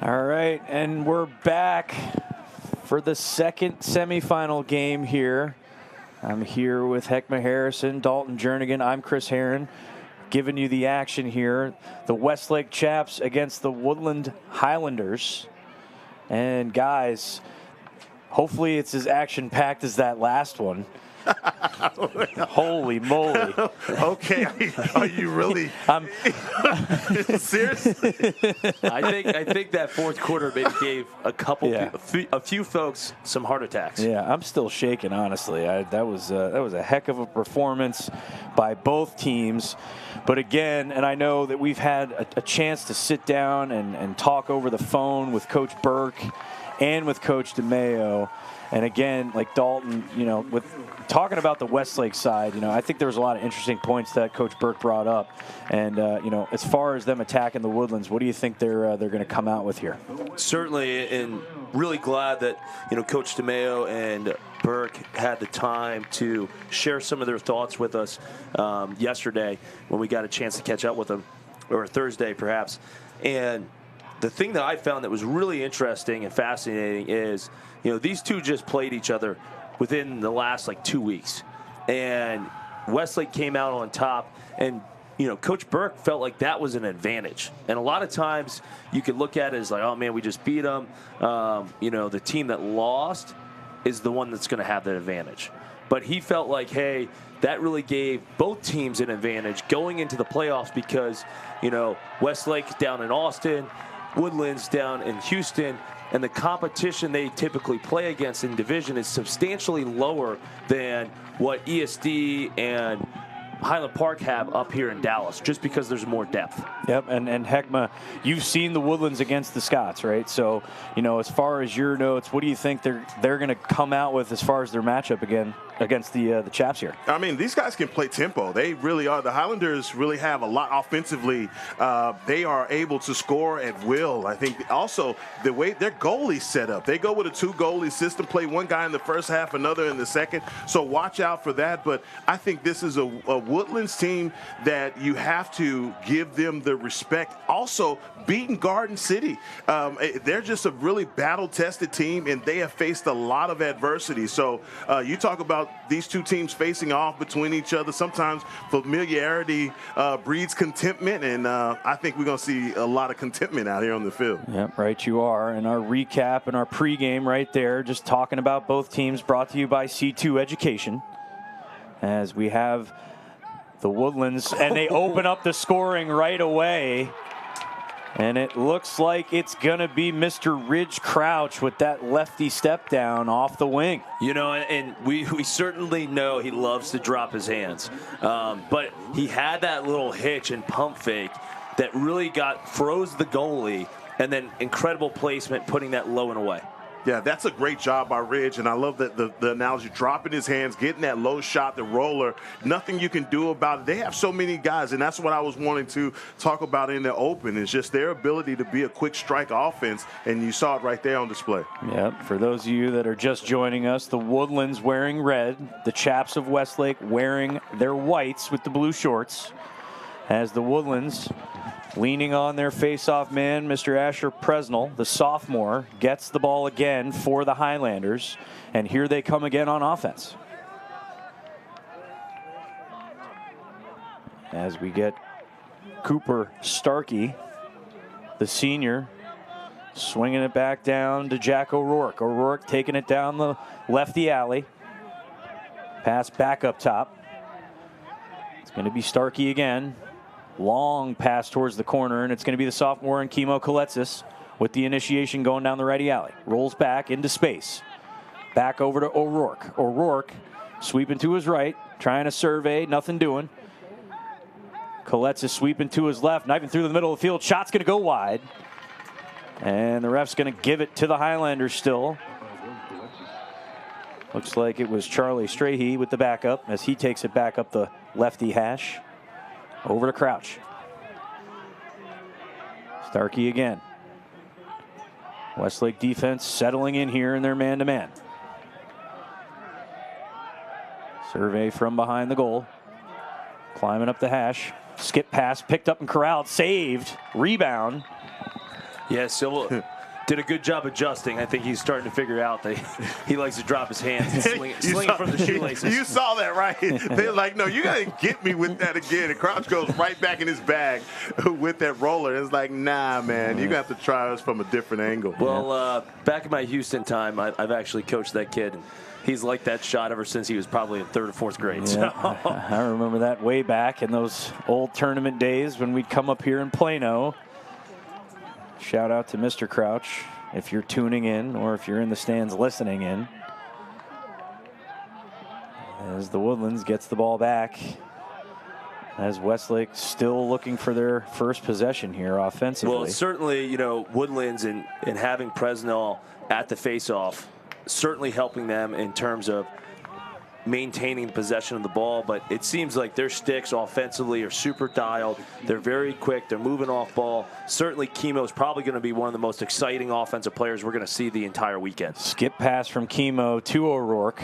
All right, and we're back for the second semifinal game here. I'm here with Heckma Harrison, Dalton Jernigan. I'm Chris Herron, giving you the action here. The Westlake Chaps against the Woodland Highlanders. And guys, hopefully it's as action-packed as that last one. Holy moly. Okay, are you really serious? I think that fourth quarter maybe gave a few folks some heart attacks. Yeah, I'm still shaking, honestly. That was a heck of a performance by both teams. But again, and I know that we've had a chance to sit down and talk over the phone with Coach Burke and with Coach DeMayo. And again, like Dalton, with talking about the Westlake side, I think there was a lot of interesting points that Coach Burke brought up. And, as far as them attacking the Woodlands, what do you think they're going to come out with here? Certainly, and really glad that, Coach DeMayo and Burke had the time to share some of their thoughts with us yesterday when we got a chance to catch up with them, or Thursday perhaps. And the thing that I found that was really interesting and fascinating is, these two just played each other within the last 2 weeks. And Westlake came out on top, and, Coach Burke felt like that was an advantage. And a lot of times you could look at it as oh man, we just beat them. The team that lost is the one that's going to have that advantage. But he felt like, hey, that really gave both teams an advantage going into the playoffs because, Westlake down in Austin, Woodlands down in Houston, and the competition they typically play against in division is substantially lower than what ESD and Highland Park have up here in Dallas, just because there's more depth. Yep, and Heckma, you've seen the Woodlands against the Scots, right? So, as far as your notes, what do you think they're going to come out with as far as their matchup again against the Chaps here? I mean, these guys can play tempo. They really are. The Highlanders really have a lot offensively. They are able to score at will. I think also the way their goalie's set up, they go with a two-goalie system, play one guy in the first half, another in the second. So watch out for that. But I think this is a Woodlands team that you have to give them the respect. Also, beating Garden City. They're just a really battle-tested team, and they have faced a lot of adversity. So you talk about these two teams facing off between each other. Sometimes familiarity breeds contentment, and I think we're going to see a lot of contentment out here on the field. Yep, right you are. And our recap and our pregame right there, just talking about both teams, brought to you by C2 Education. As we have the Woodlands, and they open up the scoring right away. And it looks like it's going to be Mr. Ridge Crouch with that lefty step down off the wing. And we certainly know he loves to drop his hands. But he had that little hitch and pump fake that really froze the goalie, and then incredible placement putting that low and away. Yeah, that's a great job by Ridge, and I love that the analogy, dropping his hands, getting that low shot, the roller, nothing you can do about it. They have so many guys, and that's what I was wanting to talk about in the open, is just their ability to be a quick strike offense, and you saw it right there on display. Yep, for those of you that are just joining us, the Woodlands wearing red, the Chaps of Westlake wearing their whites with the blue shorts, as the Woodlands leaning on their face-off man, Mr. Asher Presnell, the sophomore, gets the ball again for the Highlanders. And here they come again on offense. As we get Cooper Starkey, the senior, swinging it back down to Jack O'Rourke. O'Rourke taking it down the lefty alley. Pass back up top. It's going to be Starkey again. Long pass towards the corner, and it's going to be the sophomore and Kimo Kaletsis with the initiation going down the righty alley. Rolls back into space. Back over to O'Rourke. O'Rourke sweeping to his right, trying to survey, nothing doing. Kaletsis sweeping to his left, knifing through the middle of the field. Shot's going to go wide. And the ref's going to give it to the Highlanders still. Looks like it was Charlie Strahe with the backup as he takes it back up the lefty hash. Over to Crouch. Starkey again. Westlake defense settling in here in their man-to-man. Survey from behind the goal. Climbing up the hash. Skip pass, picked up and corralled, saved. Rebound. Yeah, so did a good job adjusting. I think he's starting to figure out that he likes to drop his hands and sling it from the shoelaces. You saw that, right? They're like, no, you got to get me with that again. And Crouch goes right back in his bag with that roller. It's like, nah, man, you got to try us from a different angle. Well, back in my Houston time, I've actually coached that kid. And he's liked that shot ever since he was probably in 3rd or 4th grade. Yeah, So. I remember that way back in those old tournament days when we'd come up here in Plano. Shout out to Mr. Crouch if you're tuning in or if you're in the stands listening in. As the Woodlands gets the ball back. As Westlake still looking for their first possession here offensively. Well, certainly, Woodlands and having Presnell at the faceoff, certainly helping them in terms of maintaining the possession of the ball, but it seems like their sticks offensively are super dialed. They're very quick. They're moving off ball. Certainly, Kimo is probably going to be one of the most exciting offensive players we're going to see the entire weekend. Skip pass from Kimo to O'Rourke.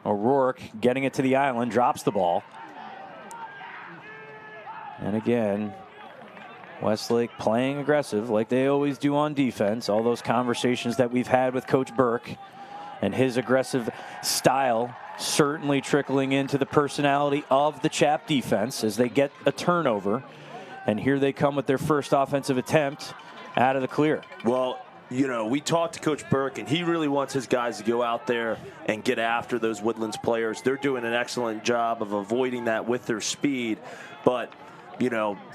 O'Rourke getting it to the island, drops the ball. And again, Westlake playing aggressive like they always do on defense. All those conversations that we've had with Coach Burke and his aggressive style certainly trickling into the personality of the Chap defense as they get a turnover. And here they come with their first offensive attempt out of the clear. Well, we talked to Coach Burke, and he really wants his guys to go out there and get after those Woodlands players. They're doing an excellent job of avoiding that with their speed. But,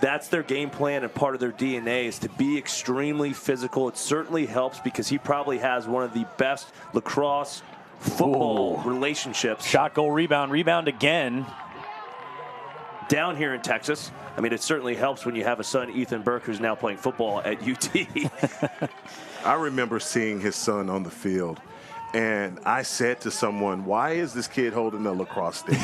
that's their game plan, and part of their DNA is to be extremely physical. It certainly helps because he probably has one of the best lacrosse football relationships. Shot, goal, rebound again. Down here in Texas. I mean, it certainly helps when you have a son, Ethan Burke, who's now playing football at UT. I remember seeing his son on the field, and I said to someone, why is this kid holding a lacrosse stick?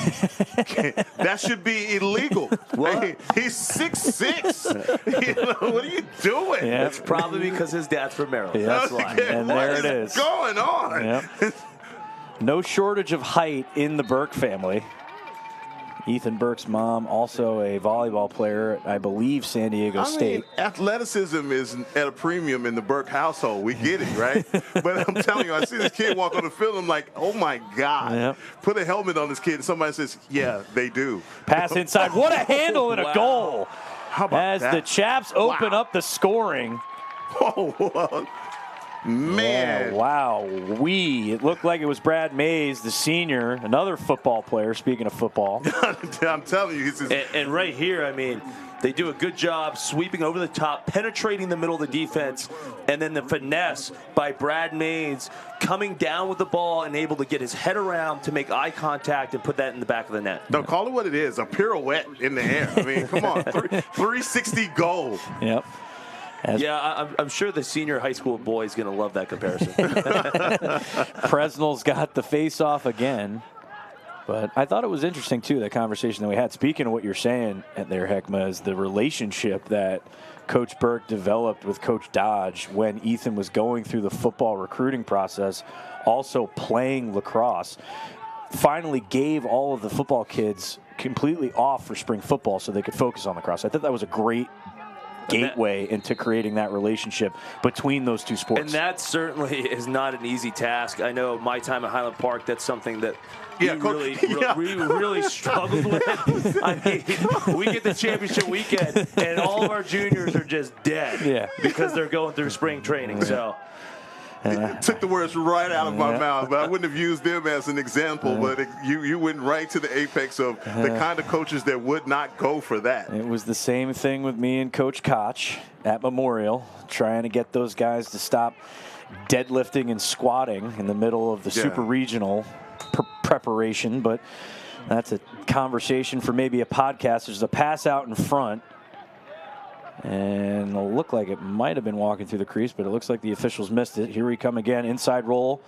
That should be illegal. Hey, he's 6'6". What are you doing? Yeah. It's probably because his dad's from Maryland. Yeah. That's why. And what there it is. Going on? Yep. No shortage of height in the Burke family. Ethan Burke's mom, also a volleyball player at, I believe, San Diego State. Athleticism is at a premium in the Burke household. We get it, right? But I'm telling you, I see this kid walk on the field, I'm like, oh, my God. Yep. Put a helmet on this kid, and somebody says, yeah, they do. Pass inside. What a handle and a goal. How about as that? the Chaps open up the scoring. Oh, man. Yeah, wow. It looked like it was Brad Mays, the senior, another football player, speaking of football. I'm telling you. And right here, I mean, they do a good job sweeping over the top, penetrating the middle of the defense, and then the finesse by Brad Mays coming down with the ball and able to get his head around to make eye contact and put that in the back of the net. No, call it what it is, a pirouette in the air. I mean, come on, 360 goal. Yep. I'm sure the senior high school boy is going to love that comparison. Presnell's got the face-off again. But I thought it was interesting, too, that conversation that we had. Speaking of what you're saying there, Heckma, is the relationship that Coach Burke developed with Coach Dodge when Ethan was going through the football recruiting process, also playing lacrosse. Finally gave all of the football kids completely off for spring football so they could focus on lacrosse. I thought that was a great gateway into creating that relationship between those two sports. And that certainly is not an easy task. I know my time at Highland Park, that's something that we really struggled with. I mean, we get the championship weekend, and all of our juniors are just dead because they're going through spring training. So. It took the words right out of my mouth, but I wouldn't have used them as an example. But you went right to the apex of the kind of coaches that would not go for that. It was the same thing with me and Coach Koch at Memorial, trying to get those guys to stop deadlifting and squatting in the middle of the super regional preparation. But that's a conversation for maybe a podcast. There's a pass out in front. And it'll look like it might have been walking through the crease, but it looks like the officials missed it. Here we come again, inside roll.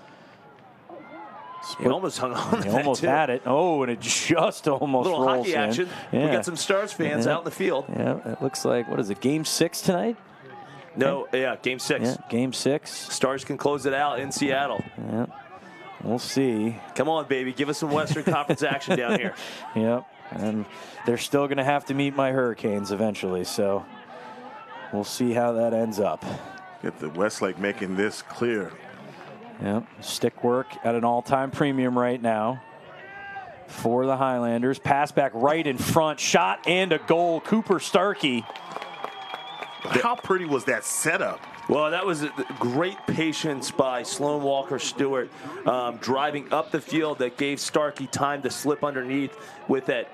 He almost hung on. He almost had it. Oh, and it just almost rolls in. A little hockey action. We got some Stars fans out in the field. Yeah, it looks like, what is it, Game 6 tonight? No, Game 6. Yeah, Game 6. Stars can close it out in Seattle. Yeah, we'll see. Come on, baby. Give us some Western Conference action down here. Yep, and they're still going to have to meet my Hurricanes eventually, so we'll see how that ends up. Get the Westlake making this clear. Yep, stick work at an all-time premium right now for the Highlanders. Pass back right in front, shot and a goal. Cooper Starkey. How pretty was that setup? Well, that was great patience by Sloan Walker Stewart, driving up the field that gave Starkey time to slip underneath with that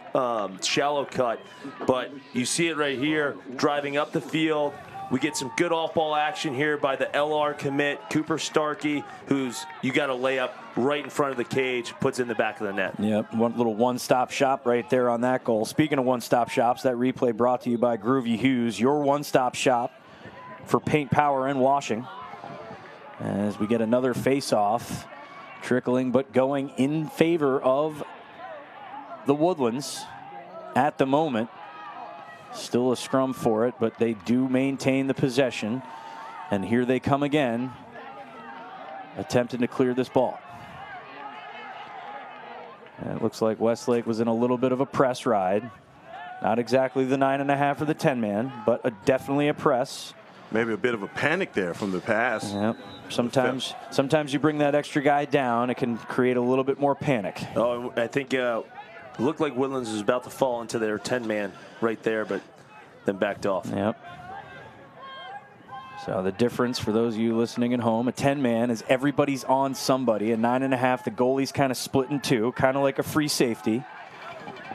shallow cut. But you see it right here, driving up the field. We get some good off-ball action here by the LR commit, Cooper Starkey, who's you got to lay up right in front of the cage, puts in the back of the net. Yep, one little one-stop shop right there on that goal. Speaking of one-stop shops, that replay brought to you by Groovy Hughes, your one-stop shop for paint, power, and washing. As we get another face-off, trickling but going in favor of the Woodlands at the moment. Still a scrum for it, but they do maintain the possession. And here they come again, attempting to clear this ball. And it looks like Westlake was in a little bit of a press ride. Not exactly the 9.5 or the 10-man, but definitely a press. Maybe a bit of a panic there from the pass. Yep. Sometimes you bring that extra guy down, it can create a little bit more panic. Oh, I think it looked like Woodlands was about to fall into their 10-man right there, but then backed off. Yep. So the difference for those of you listening at home, a 10-man is everybody's on somebody. A 9.5, the goalie's kind of split in two, kind of like a free safety.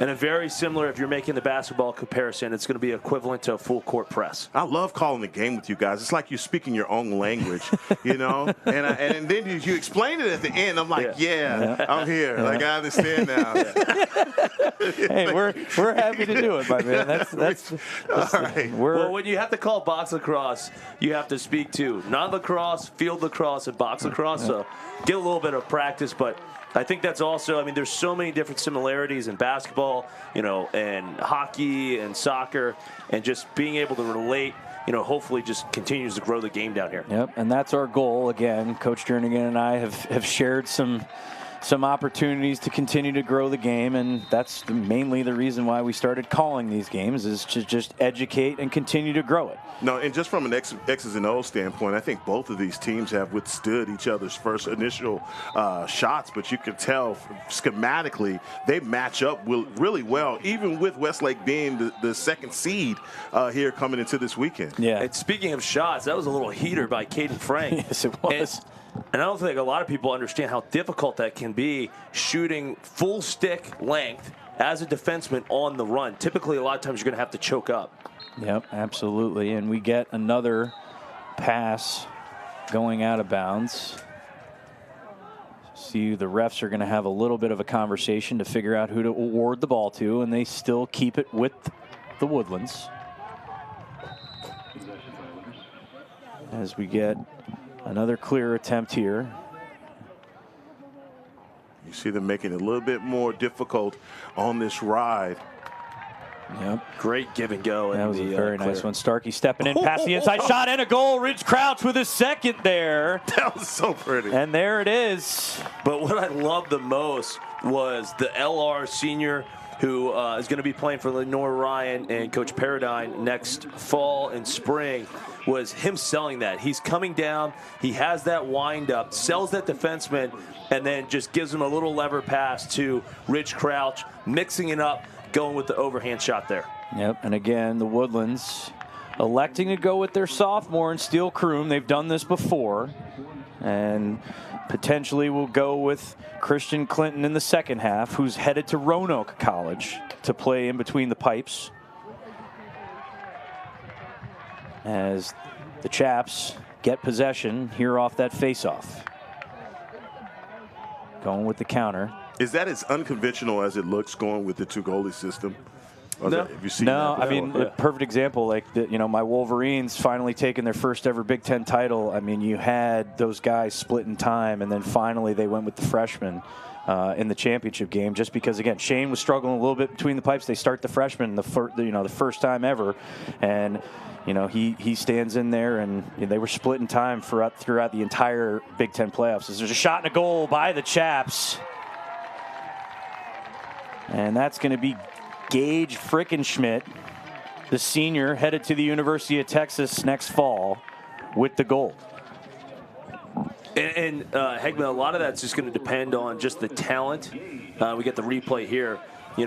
And a very similar, if you're making the basketball comparison, it's going to be equivalent to a full court press. I love calling the game with you guys. It's like you're speaking your own language, you know? And then you explain it at the end. I'm like, yeah. I'm here. Yeah. Like, I understand now. Hey, we're happy to do it, my man. That's all right. Well, when you have to call box lacrosse, you have to speak to non-lacrosse, field lacrosse, and box lacrosse. So get a little bit of practice, but I think that's also, I mean, there's so many different similarities in basketball, you know, and hockey and soccer, and just being able to relate, you know, hopefully just continues to grow the game down here. Yep, and that's our goal. Again, Coach Jernigan and I have shared some opportunities to continue to grow the game, and that's mainly the reason why we started calling these games, is to just educate and continue to grow it. No, and just from an X's and O's standpoint, I think both of these teams have withstood each other's first initial shots, but you can tell schematically they match up really well, even with Westlake being the second seed here coming into this weekend. Yeah. And speaking of shots, that was a little heater by Caden Frank. Yes, it was. And I don't think a lot of people understand how difficult that can be, shooting full stick length as a defenseman on the run. Typically, a lot of times you're going to have to choke up. Yep, absolutely. And we get another pass going out of bounds. See, the refs are going to have a little bit of a conversation to figure out who to award the ball to, and they still keep it with the Woodlands. As we get another clear attempt here. You see them making it a little bit more difficult on this ride. Yep. Great give and go. That was a very nice one. Starkey stepping in past the inside shot and a goal. Ridge Crouch with his second there. That was so pretty. And there it is. But what I loved the most was the LR senior, who is going to be playing for Lenore Ryan and Coach Paradine next fall and spring, was him selling that. He's coming down, he has that wind up, sells that defenseman, and then just gives him a little lever pass to Ridge Crouch, mixing it up, going with the overhand shot there. Yep, and again, the Woodlands electing to go with their sophomore in Steele Kroom. They've done this before, and potentially will go with Christian Clinton in the second half, who's headed to Roanoke College to play in between the pipes. As the Chaps get possession here off that faceoff. Going with the counter. Is that as unconventional as it looks, going with the two goalie system? No, have you seen no. that I mean, before? a perfect example, like my Wolverines finally taking their first ever Big Ten title. I mean, you had those guys split in time, and then finally they went with the freshmen in the championship game. Just because, again, Shane was struggling a little bit between the pipes. They start the freshman the first time ever, and he stands in there, and they were split in time throughout the entire Big Ten playoffs. There's a shot and a goal by the Chaps. And that's going to be Gage Frickenschmidt, the senior, headed to the University of Texas next fall, with the goal. And Hegman, a lot of that's just going to depend on just the talent. We get the replay here.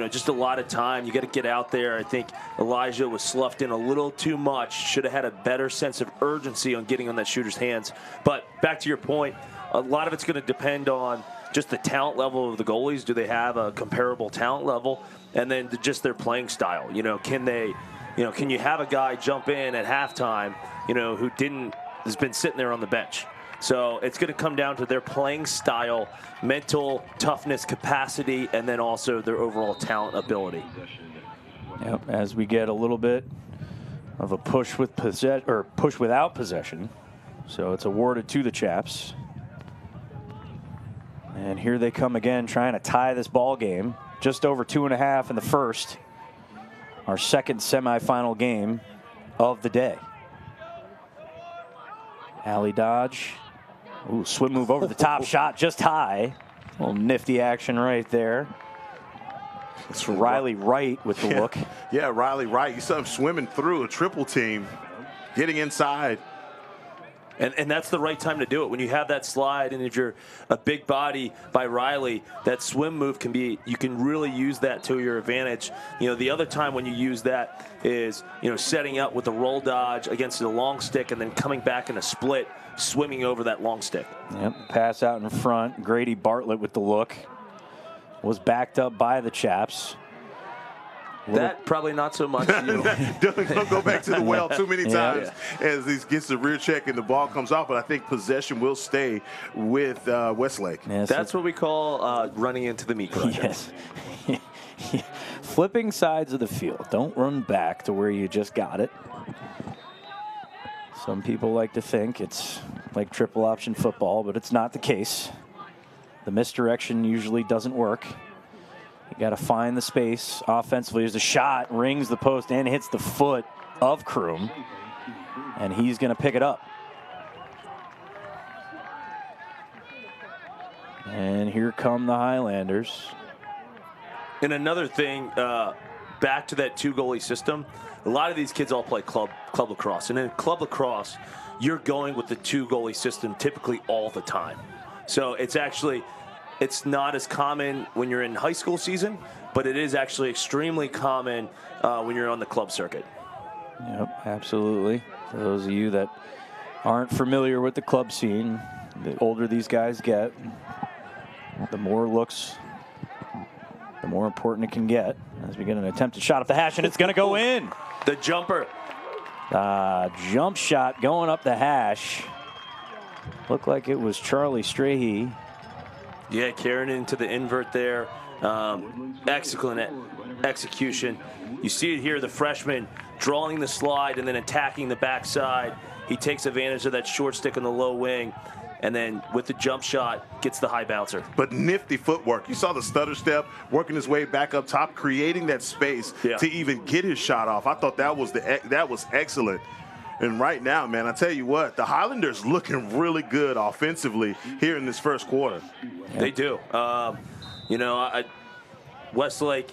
Just a lot of time. You got to get out there. I think Elijah was sloughed in a little too much. Should have had a better sense of urgency on getting on that shooter's hands. But back to your point, a lot of it's going to depend on just the talent level of the goalies. Do they have a comparable talent level? And then just their playing style. Can you have a guy jump in at halftime, who has been sitting there on the bench? So it's going to come down to their playing style, mental toughness, capacity, and then also their overall talent ability. Yep, as we get a little bit of a push with push without possession. So it's awarded to the Chaps. And here they come again, trying to tie this ball game. Just over 2.5 in the first. Our second semifinal game of the day. Alley dodge. Ooh, swim move over the top, shot just high. A little nifty action right there. It's Riley Wright with the look. Yeah, Riley Wright. You saw him swimming through a triple team, getting inside. And that's the right time to do it. When you have that slide, and if you're a big body by Riley, that swim move you can really use that to your advantage. The other time when you use that is, setting up with a roll dodge against the long stick and then coming back in a split, swimming over that long stick. Yep, pass out in front. Grady Bartlett with the look. Was backed up by the Chaps. That probably not so much. Don't go back to the well too many times as he gets the rear check and the ball comes off. But I think possession will stay with Westlake. Yes, that's what we call running into the meat grinder. Yes. Flipping sides of the field. Don't run back to where you just got it. Some people like to think it's like triple option football, but it's not the case. The misdirection usually doesn't work. You got to find the space offensively. There's a shot, rings the post and hits the foot of Kroom, and he's going to pick it up. And here come the Highlanders. And another thing, back to that two-goalie system, a lot of these kids all play club lacrosse. And in club lacrosse, you're going with the two-goalie system typically all the time. So it's not as common when you're in high school season, but it is actually extremely common when you're on the club circuit. Yep, absolutely. For those of you that aren't familiar with the club scene, the older these guys get, the more looks, the more important it can get. As we get an attempted shot up the hash, and it's going to go in. The jumper. Jump shot going up the hash. Looked like it was Charlie Strahe. Yeah, carrying it into the invert there. Excellent execution. You see it here, the freshman drawing the slide and then attacking the backside. He takes advantage of that short stick on the low wing, and then with the jump shot, gets the high bouncer. But nifty footwork. You saw the stutter step, working his way back up top, creating that space to even get his shot off. I thought that was excellent. And right now, man, I tell you what, the Highlanders looking really good offensively here in this first quarter. They do. Westlake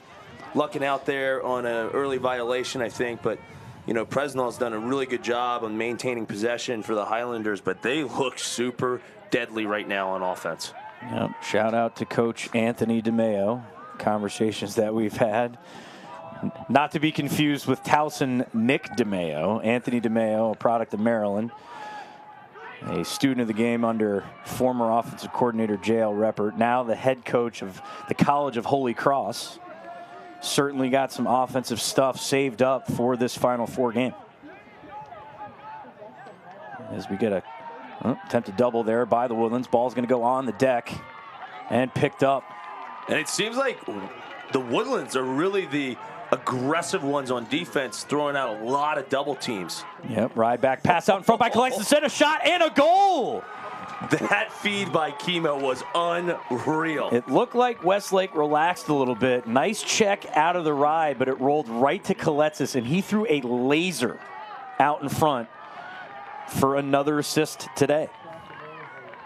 lucking out there on an early violation, I think, but Presnell's done a really good job on maintaining possession for the Highlanders, but they look super deadly right now on offense. Yep. Shout out to Coach Anthony DeMeo. Conversations that we've had. Not to be confused with Towson Nick DeMeo. Anthony DeMeo, a product of Maryland. A student of the game under former offensive coordinator J.L. Reppert. Now the head coach of the College of Holy Cross. Certainly got some offensive stuff saved up for this Final Four game. As we get a attempted double there by the Woodlands. Ball's going to go on the deck and picked up. And it seems like the Woodlands are really the aggressive ones on defense, throwing out a lot of double teams. Yep, ride back, pass out in front by Collection, send a shot, and a goal! That feed by Kimo was unreal. It looked like Westlake relaxed a little bit. Nice check out of the ride, but it rolled right to Coletsis, and he threw a laser out in front for another assist today.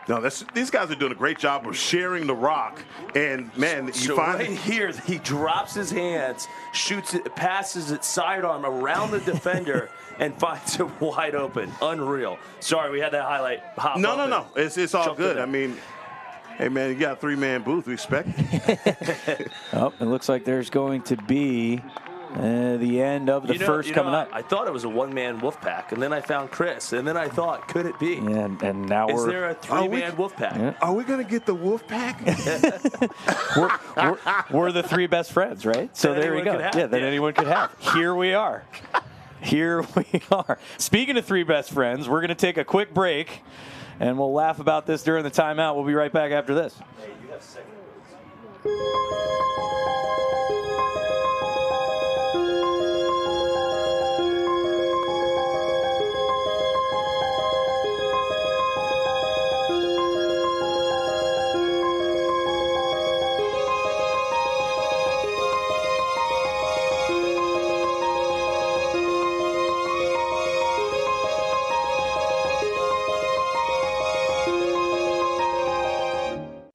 No, these guys are doing a great job of sharing the rock. And, man, you so find right here, he drops his hands, shoots it, passes it sidearm around the defender, and finds it wide open. Unreal. Sorry, we had that highlight. No. It's all good. I mean, hey, man, you got a 3-man booth. We expect it. Oh, it looks like there's going to be the end of the first coming up. I thought it was a one-man wolf pack, and then I found Chris, and then I thought, could it be? And now is there a 3-man wolf pack? Yeah. Are we going to get the wolf pack? we're the 3 best friends, right? So there we go. That anyone could have. Here we are. Here we are. Speaking of 3 best friends, we're going to take a quick break, and we'll laugh about this during the timeout. We'll be right back after this. Hey, you have second.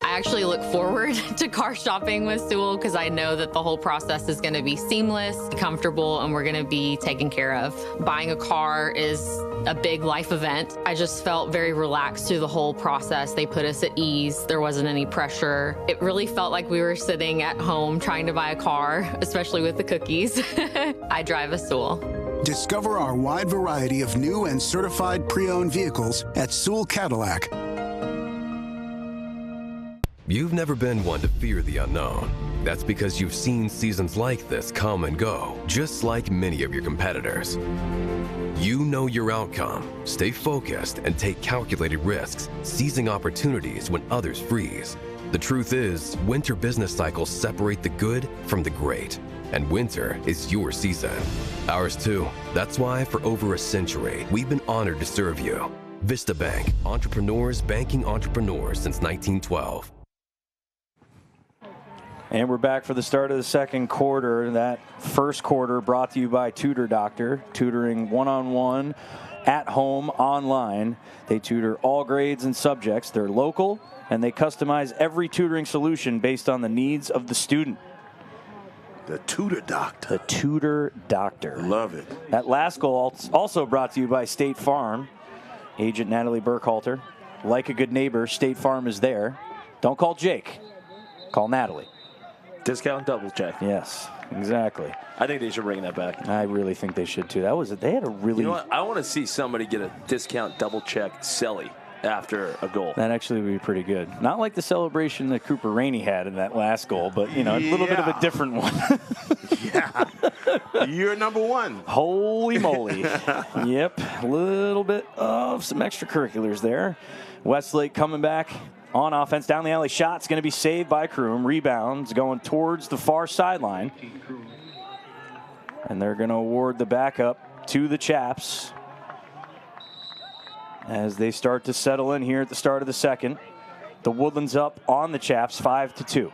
I actually look forward to car shopping with Sewell because I know that the whole process is going to be seamless, comfortable, and we're going to be taken care of. Buying a car is a big life event. I just felt very relaxed through the whole process. They put us at ease. There wasn't any pressure. It really felt like we were sitting at home trying to buy a car, especially with the cookies. I drive a Sewell. Discover our wide variety of new and certified pre-owned vehicles at Sewell Cadillac. You've never been one to fear the unknown. That's because you've seen seasons like this come and go, just like many of your competitors. You know your outcome, stay focused, and take calculated risks, seizing opportunities when others freeze. The truth is, winter business cycles separate the good from the great, and winter is your season. Ours too. That's why for over a century, we've been honored to serve you. Vista Bank, entrepreneurs banking entrepreneurs since 1912. And we're back for the start of the second quarter. That first quarter brought to you by Tutor Doctor, tutoring one-on-one, at home, online. They tutor all grades and subjects. They're local, and they customize every tutoring solution based on the needs of the student. The Tutor Doctor. The Tutor Doctor. Love it. That last goal also brought to you by State Farm. Agent Natalie Burkhalter. Like a good neighbor, State Farm is there. Don't call Jake. Call Natalie. Discount double check. Yes, exactly. I think they should bring that back. I really think they should too. They had a really. You know what? I want to see somebody get a discount double check celly after a goal. That actually would be pretty good. Not like the celebration that Cooper Rainey had in that last goal, but a little bit of a different one. Yeah. You're number 1. Holy moly. Yep. A little bit of some extracurriculars there. Westlake coming back on offense. Down the alley shot's going to be saved by Kroom. Rebounds going towards the far sideline. And they're going to award the backup to the Chaps as they start to settle in here at the start of the second. The Woodlands up on the Chaps 5-2.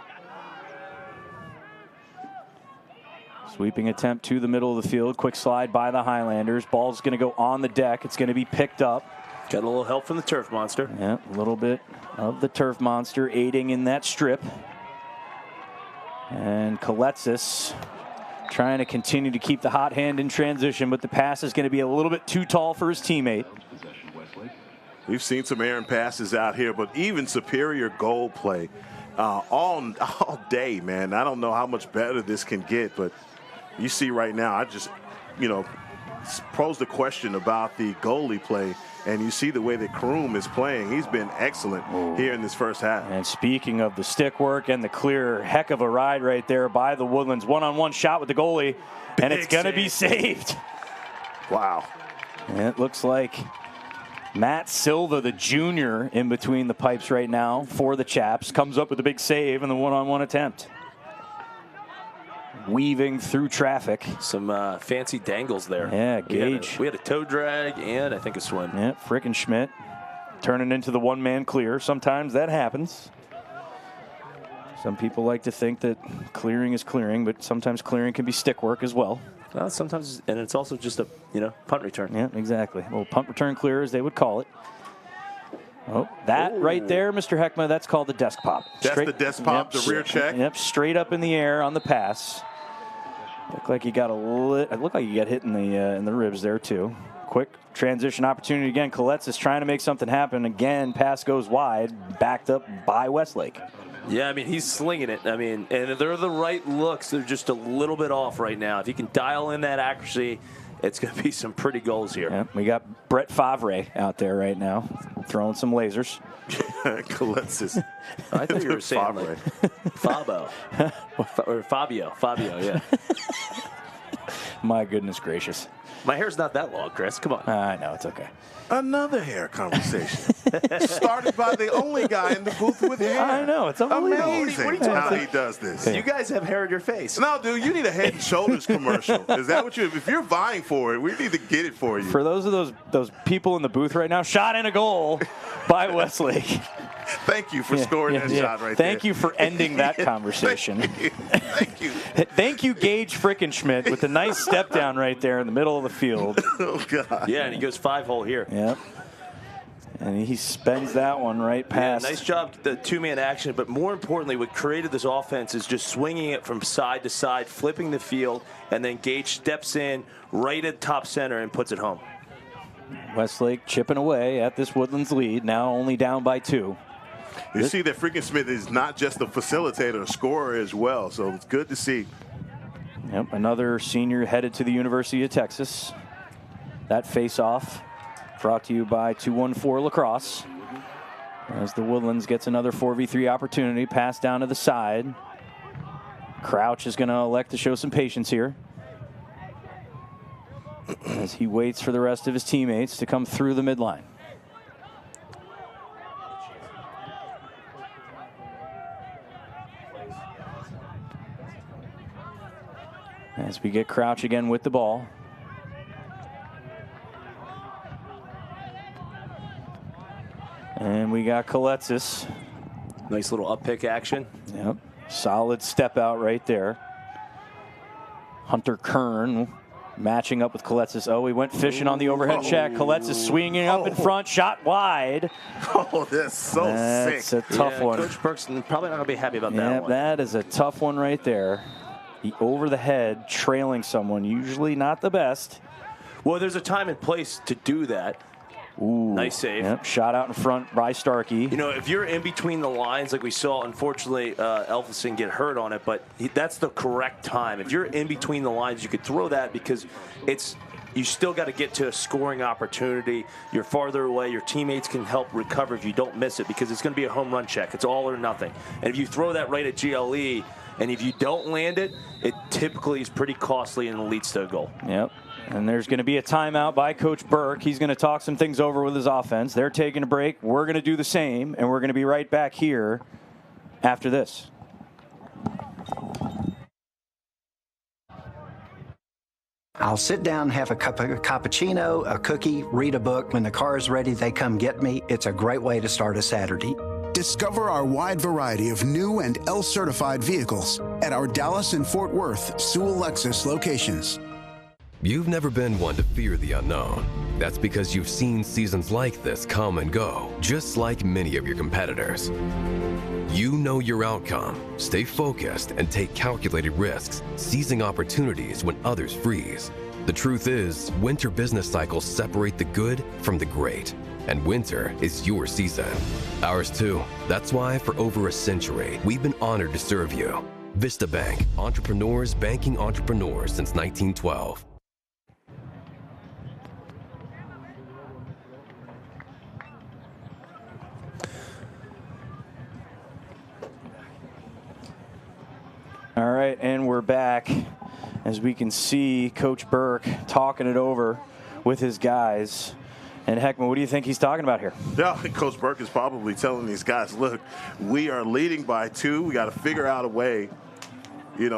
Sweeping attempt to the middle of the field. Quick slide by the Highlanders. Ball's going to go on the deck. It's going to be picked up. Got a little help from the Turf Monster. Yeah, a little bit of the Turf Monster aiding in that strip. And Kaletsis trying to continue to keep the hot hand in transition, but the pass is going to be a little bit too tall for his teammate. We've seen some errant passes out here, but even superior goal play all day, man. I don't know how much better this can get, but you see right now, I just, pose the question about the goalie play, and you see the way that Kroom is playing. He's been excellent here in this first half. And speaking of the stick work and the clear, heck of a ride right there by the Woodlands. One-on-one shot with the goalie, and it's going to be saved. Wow. And it looks like Matt Silva, the junior, in between the pipes right now for the Chaps, comes up with a big save in the one-on-one attempt. Weaving through traffic. Some fancy dangles there. Yeah, Gage. We had a toe drag and I think a swim. Yeah, Frickin' Schmidt turning into the one-man clear. Sometimes that happens. Some people like to think that clearing is clearing, but sometimes clearing can be stick work as well. Well, sometimes, and it's also just a punt return. Yeah, exactly. Well, punt return clear, as they would call it. Oh, that right there, Mr. Heckma, that's called the desk pop. That's the desk pop, the rear check. Yep, straight up in the air on the pass. Looked like he got it looked like he got hit in the ribs there too. Quick transition opportunity again. Colette's is trying to make something happen. Again, pass goes wide, backed up by Westlake. Yeah, I mean, he's slinging it. I mean, and they're the right looks. They're just a little bit off right now. If he can dial in that accuracy, it's going to be some pretty goals here. Yeah, we got Brett Favre out there right now, throwing some lasers. Colette's. I thought you were saying like Fabo. Or Fabio, yeah. My goodness gracious. My hair's not that long, Chris. Come on. I know, it's okay. Another hair conversation. Started by the only guy in the booth with hair. I know, it's unbelievable. Amazing What are you talking how about? he does this. You guys have hair in your face. No, dude, you need a Head and Shoulders commercial. Is that what if you're vying for it, we need to get it for you. For those people in the booth right now, shot and a goal by Westlake. Thank you for scoring that shot right there. Thank you for ending that conversation. Thank you. Thank you, Gage Frickenschmidt, with a nice step down right there in the middle of the field. Oh, God. Yeah, and he goes 5-hole here. Yep. And he spends that one right past. Yeah, nice job, the two-man action. But more importantly, what created this offense is just swinging it from side to side, flipping the field, and then Gage steps in right at top center and puts it home. Westlake chipping away at this Woodlands lead, now only down by 2. You see that Frickenschmidt is not just a facilitator, a scorer as well, so it's good to see. Yep, another senior headed to the University of Texas. That face-off brought to you by 214 Lacrosse. As the Woodlands gets another 4v3 opportunity, pass down to the side. Crouch is going to elect to show some patience here, as he waits for the rest of his teammates to come through the midline. As we get Crouch again with the ball. And we got Colette's. Nice little up pick action. Yep. Solid step out right there. Hunter Kern matching up with Colette's. Oh, he went fishing on the overhead check. Colette's swinging up in front, shot wide. Oh, that's so sick. That's a tough one. Coach Burke's probably not going to be happy about that one. That is a tough one right there. He over the head, trailing someone, usually not the best. Well, there's a time and place to do that. Ooh, nice save. Yep, shot out in front by Starkey. You know, if you're in between the lines, like we saw, unfortunately, Elfison get hurt on it, but that's the correct time. If you're in between the lines, you could throw that because you still got to get to a scoring opportunity. You're farther away. Your teammates can help recover if you don't miss it because it's going to be a home run check. It's all or nothing. And if you throw that right at GLE, and if you don't land it, it typically is pretty costly and leads to a goal. Yep. And there's going to be a timeout by Coach Burke. He's going to talk some things over with his offense. They're taking a break. We're going to do the same, and we're going to be right back here after this. I'll sit down, have a cup of cappuccino, a cookie, read a book. When the car is ready, they come get me. It's a great way to start a Saturday. Discover our wide variety of new and L-certified vehicles at our Dallas and Fort Worth Sewell Lexus locations. You've never been one to fear the unknown. That's because you've seen seasons like this come and go, just like many of your competitors. You know your outcome, stay focused, and take calculated risks, seizing opportunities when others freeze. The truth is, winter business cycles separate the good from the great, and winter is your season. Ours too. That's why for over a century, we've been honored to serve you. Vista Bank, entrepreneurs banking entrepreneurs since 1912. All right, and we're back. As we can see, Coach Burke talking it over with his guys. And Heckman, what do you think he's talking about here? Yeah, Coach Burke is probably telling these guys, look, we are leading by 2. We got to figure out a way, we're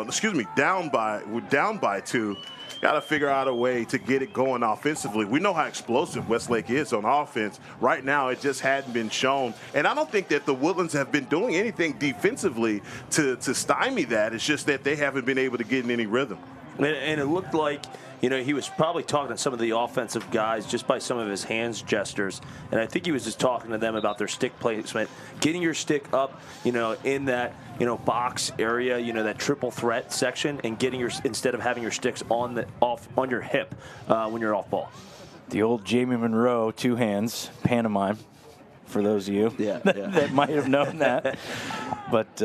down by 2. Got to figure out a way to get it going offensively. We know how explosive Westlake is on offense. Right now, it just hadn't been shown. And I don't think that the Woodlands have been doing anything defensively to stymie that. It's just that they haven't been able to get in any rhythm. And it looked like, you know, he was probably talking to some of the offensive guys just by some of his hands gestures. And I think he was just talking to them about their stick placement, getting your stick up, you know, in that, you know, box area, you know, that triple threat section, and getting your, instead of having your sticks on your hip when you're off ball. The old Jamie Monroe two hands pantomime, for those of you that might have known that. But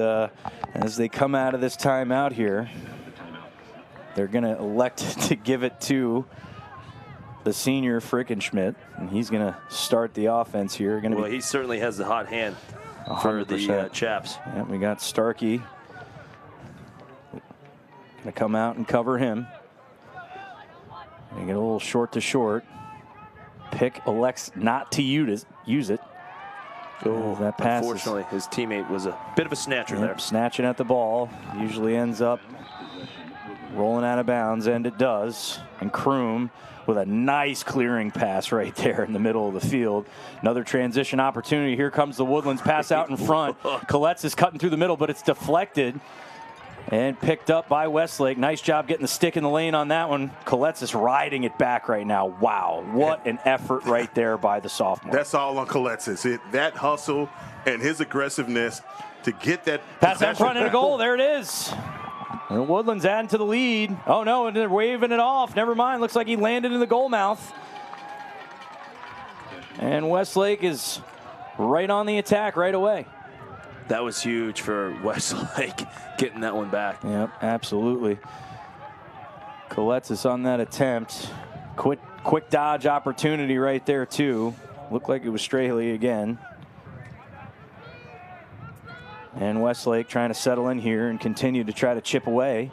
as they come out of this timeout here, they're going to elect to give it to the senior Frickenschmidt, and he's going to start the offense here. Well, he certainly has the hot hand 100%. For the Chaps. Yeah, we got Starkey going to come out and cover him. They get a little short to short. Pick elects not to use it. Oh, that passes. Unfortunately, his teammate was a bit of a snatcher there. Snatching at the ball. Usually ends up rolling out of bounds, and it does. And Kroom with a nice clearing pass right there in the middle of the field. Another transition opportunity. Here comes the Woodlands pass out in front. Colette's is cutting through the middle, but it's deflected and picked up by Westlake. Nice job getting the stick in the lane on that one. Colette's is riding it back right now. Wow, what an effort right there by the sophomore. That's all on Colette's. That hustle and his aggressiveness to get that pass out in front and a goal. There it is. And Woodlands adding to the lead. Oh, no, and they're waving it off. Never mind. Looks like he landed in the goal mouth. And Westlake is right on the attack right away. That was huge for Westlake, getting that one back. Yep, absolutely. Colette's is on that attempt. Quick dodge opportunity right there, too. Looked like it was Straley again. And Westlake trying to settle in here and continue to try to chip away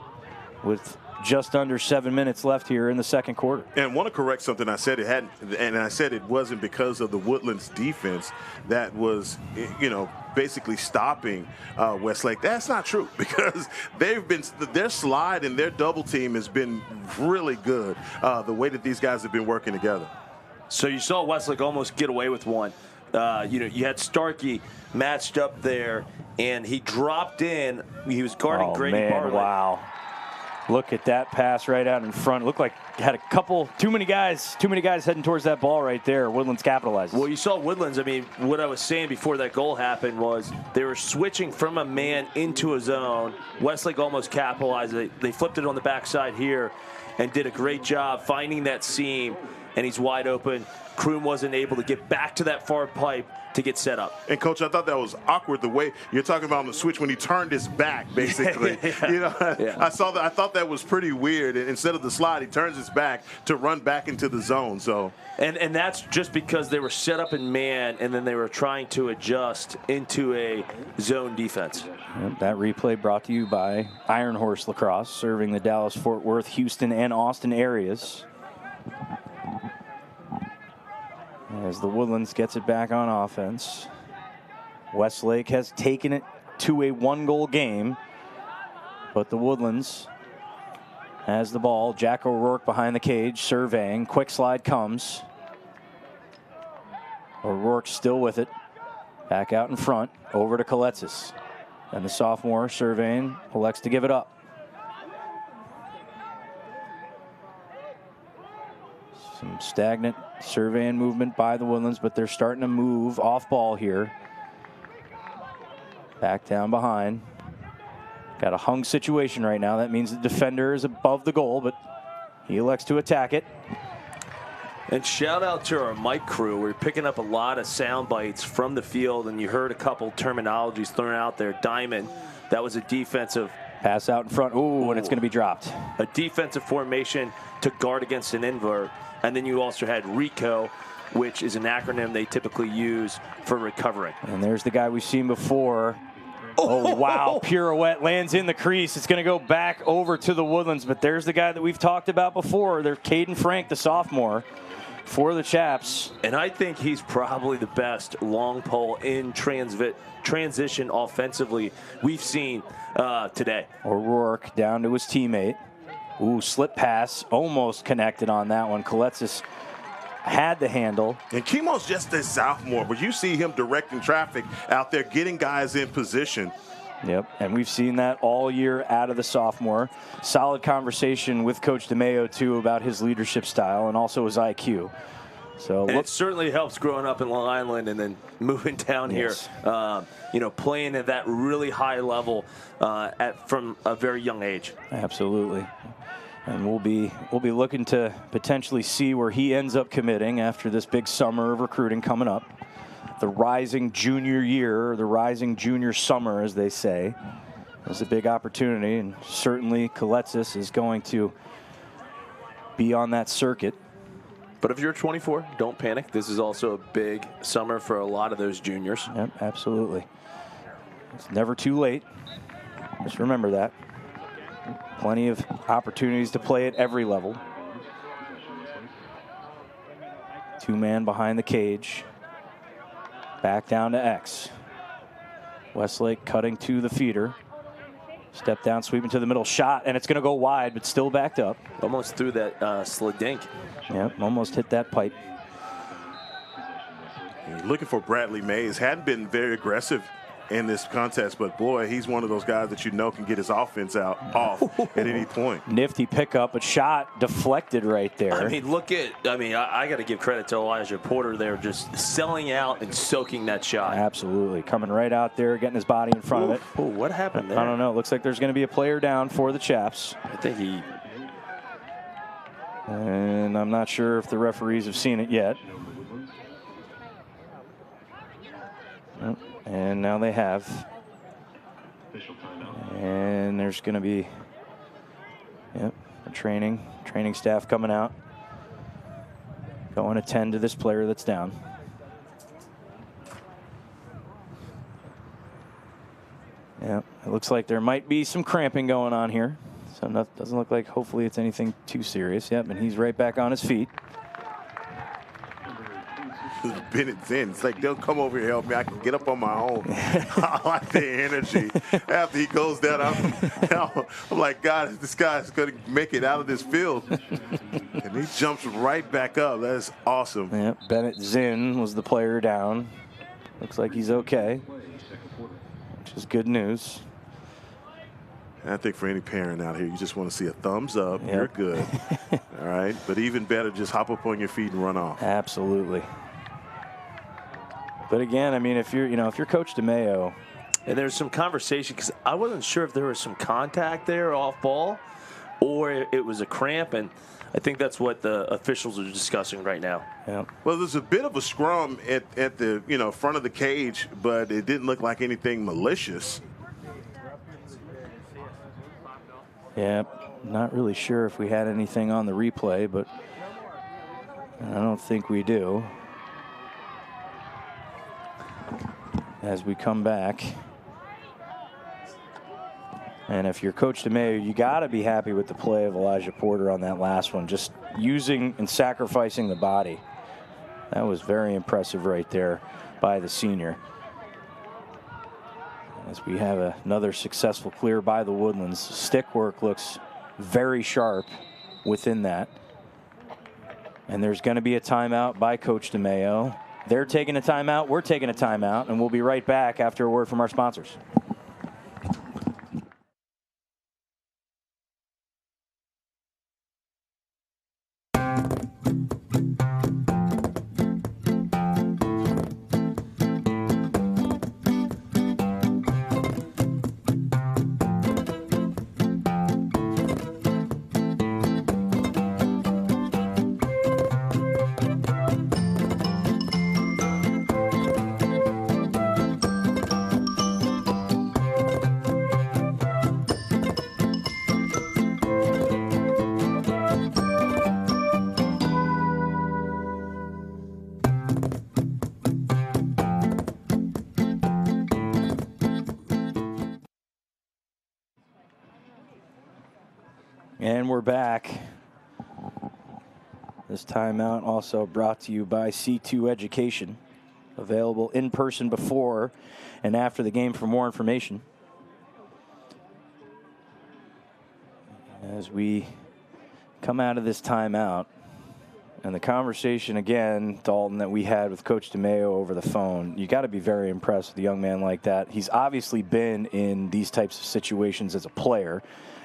with just under 7 minutes left here in the second quarter. And want to correct something I said. It hadn't, and I said it wasn't because of the Woodlands defense that was, you know, basically stopping Westlake. That's not true, because their slide and their double team has been really good. The way that these guys have been working together. So you saw Westlake almost get away with one. You know, you had Starkey matched up there, and he dropped in. He was guarding Grady Bartlett. Wow. Look at that pass right out in front. Looked like had a couple, too many guys heading towards that ball right there. Woodlands capitalizes. Well, you saw Woodlands. I mean, what I was saying before that goal happened was they were switching from a man into a zone. Westlake almost capitalized. They flipped it on the backside here and did a great job finding that seam, and he's wide open. Kroom wasn't able to get back to that far pipe to get set up. And, Coach, I thought that was awkward, the way you're talking about on the switch when he turned his back, basically. You know, I saw that. I thought that was pretty weird. And instead of the slide, he turns his back to run back into the zone. So, and that's just because they were set up in man, and then they were trying to adjust into a zone defense. Yep, that replay brought to you by Iron Horse Lacrosse, serving the Dallas, Fort Worth, Houston, and Austin areas. As the Woodlands gets it back on offense. Westlake has taken it to a one-goal game, but the Woodlands has the ball. Jack O'Rourke behind the cage, surveying. Quick slide comes. O'Rourke still with it. Back out in front, over to Colette's. And the sophomore surveying, elects to give it up. Some stagnant surveying movement by the Woodlands, but they're starting to move off ball here. Back down behind. Got a hung situation right now. That means the defender is above the goal, but he elects to attack it. And shout out to our mic crew. We're picking up a lot of sound bites from the field, and you heard a couple terminologies thrown out there. Diamond, that was a defensive pass out in front. Ooh, and it's going to be dropped. A defensive formation to guard against an invert. And then you also had RICO, which is an acronym they typically use for recovering. And there's the guy we've seen before. Oh, wow. Pirouette lands in the crease. It's going to go back over to the Woodlands. But there's the guy that we've talked about before. They're Caden Frank, the sophomore, for the Chaps. And I think he's probably the best long pole in transition offensively we've seen today. O'Rourke down to his teammate. Ooh, slip pass, almost connected on that one. Colette's had the handle. And Chemo's just a sophomore, but you see him directing traffic out there, getting guys in position. Yep, and we've seen that all year out of the sophomore. Solid conversation with Coach DeMayo, too, about his leadership style and also his IQ. So it certainly helps growing up in Long Island and then moving down here, playing at that really high level from a very young age. Absolutely. And we'll be looking to potentially see where he ends up committing after this big summer of recruiting coming up. The rising junior year, or the rising junior summer, as they say, is a big opportunity, and certainly Coletsis is going to be on that circuit. But if you're 24, don't panic. This is also a big summer for a lot of those juniors. Yep, absolutely. It's never too late. Just remember that. Plenty of opportunities to play at every level. Two-man behind the cage. Back down to X. Westlake cutting to the feeder. Step down, sweeping to the middle, shot, and it's going to go wide, but still backed up. Almost threw that slid dink. Yep, almost hit that pipe. Looking for Bradley Mays. Hadn't been very aggressive in this contest, but boy, he's one of those guys that can get his offense off at any point. Nifty pickup, but shot deflected right there. I got to give credit to Elijah Porter there, just selling out and soaking that shot. Absolutely, coming right out there, getting his body in front of it. Ooh, what happened there? I don't know. It looks like there's going to be a player down for the Chaps. I think he... And I'm not sure if the referees have seen it yet. And now they have. And there's going to be a training staff coming out. Going to tend to this player that's down. Yeah, it looks like there might be some cramping going on here. So doesn't look like, hopefully it's anything too serious. Yep, and he's right back on his feet. Bennett Zinn. It's like, they'll come over here, help me. I can get up on my own. I like the energy. After he goes down, I'm like, God, this guy's going to make it out of this field. And he jumps right back up. That is awesome. Yep, Bennett Zinn was the player down. Looks like he's okay, which is good news. And I think for any parent out here, you just want to see a thumbs up. Yep. You're good. All right. But even better, just hop up on your feet and run off. Absolutely. But again, I mean, if you're Coach DeMayo, and there's some conversation, because I wasn't sure if there was some contact there off ball or it was a cramp, and I think that's what the officials are discussing right now. Yeah. Well, there's a bit of a scrum at the front of the cage, but it didn't look like anything malicious. Yeah, not really sure if we had anything on the replay, but I don't think we do. As we come back. And if you're Coach DeMayo, you got to be happy with the play of Elijah Porter on that last one, just using and sacrificing the body. That was very impressive right there by the senior. As we have another successful clear by the Woodlands. Stick work looks very sharp within that. And there's going to be a timeout by Coach DeMayo. They're taking a timeout, we're taking a timeout, and we'll be right back after a word from our sponsors. And we're back. This timeout also brought to you by C2 Education. Available in person before and after the game for more information. As we come out of this timeout, And the conversation, again, Dalton, that we had with Coach DeMayo over the phone, you got to be very impressed with a young man like that. He's obviously been in these types of situations as a player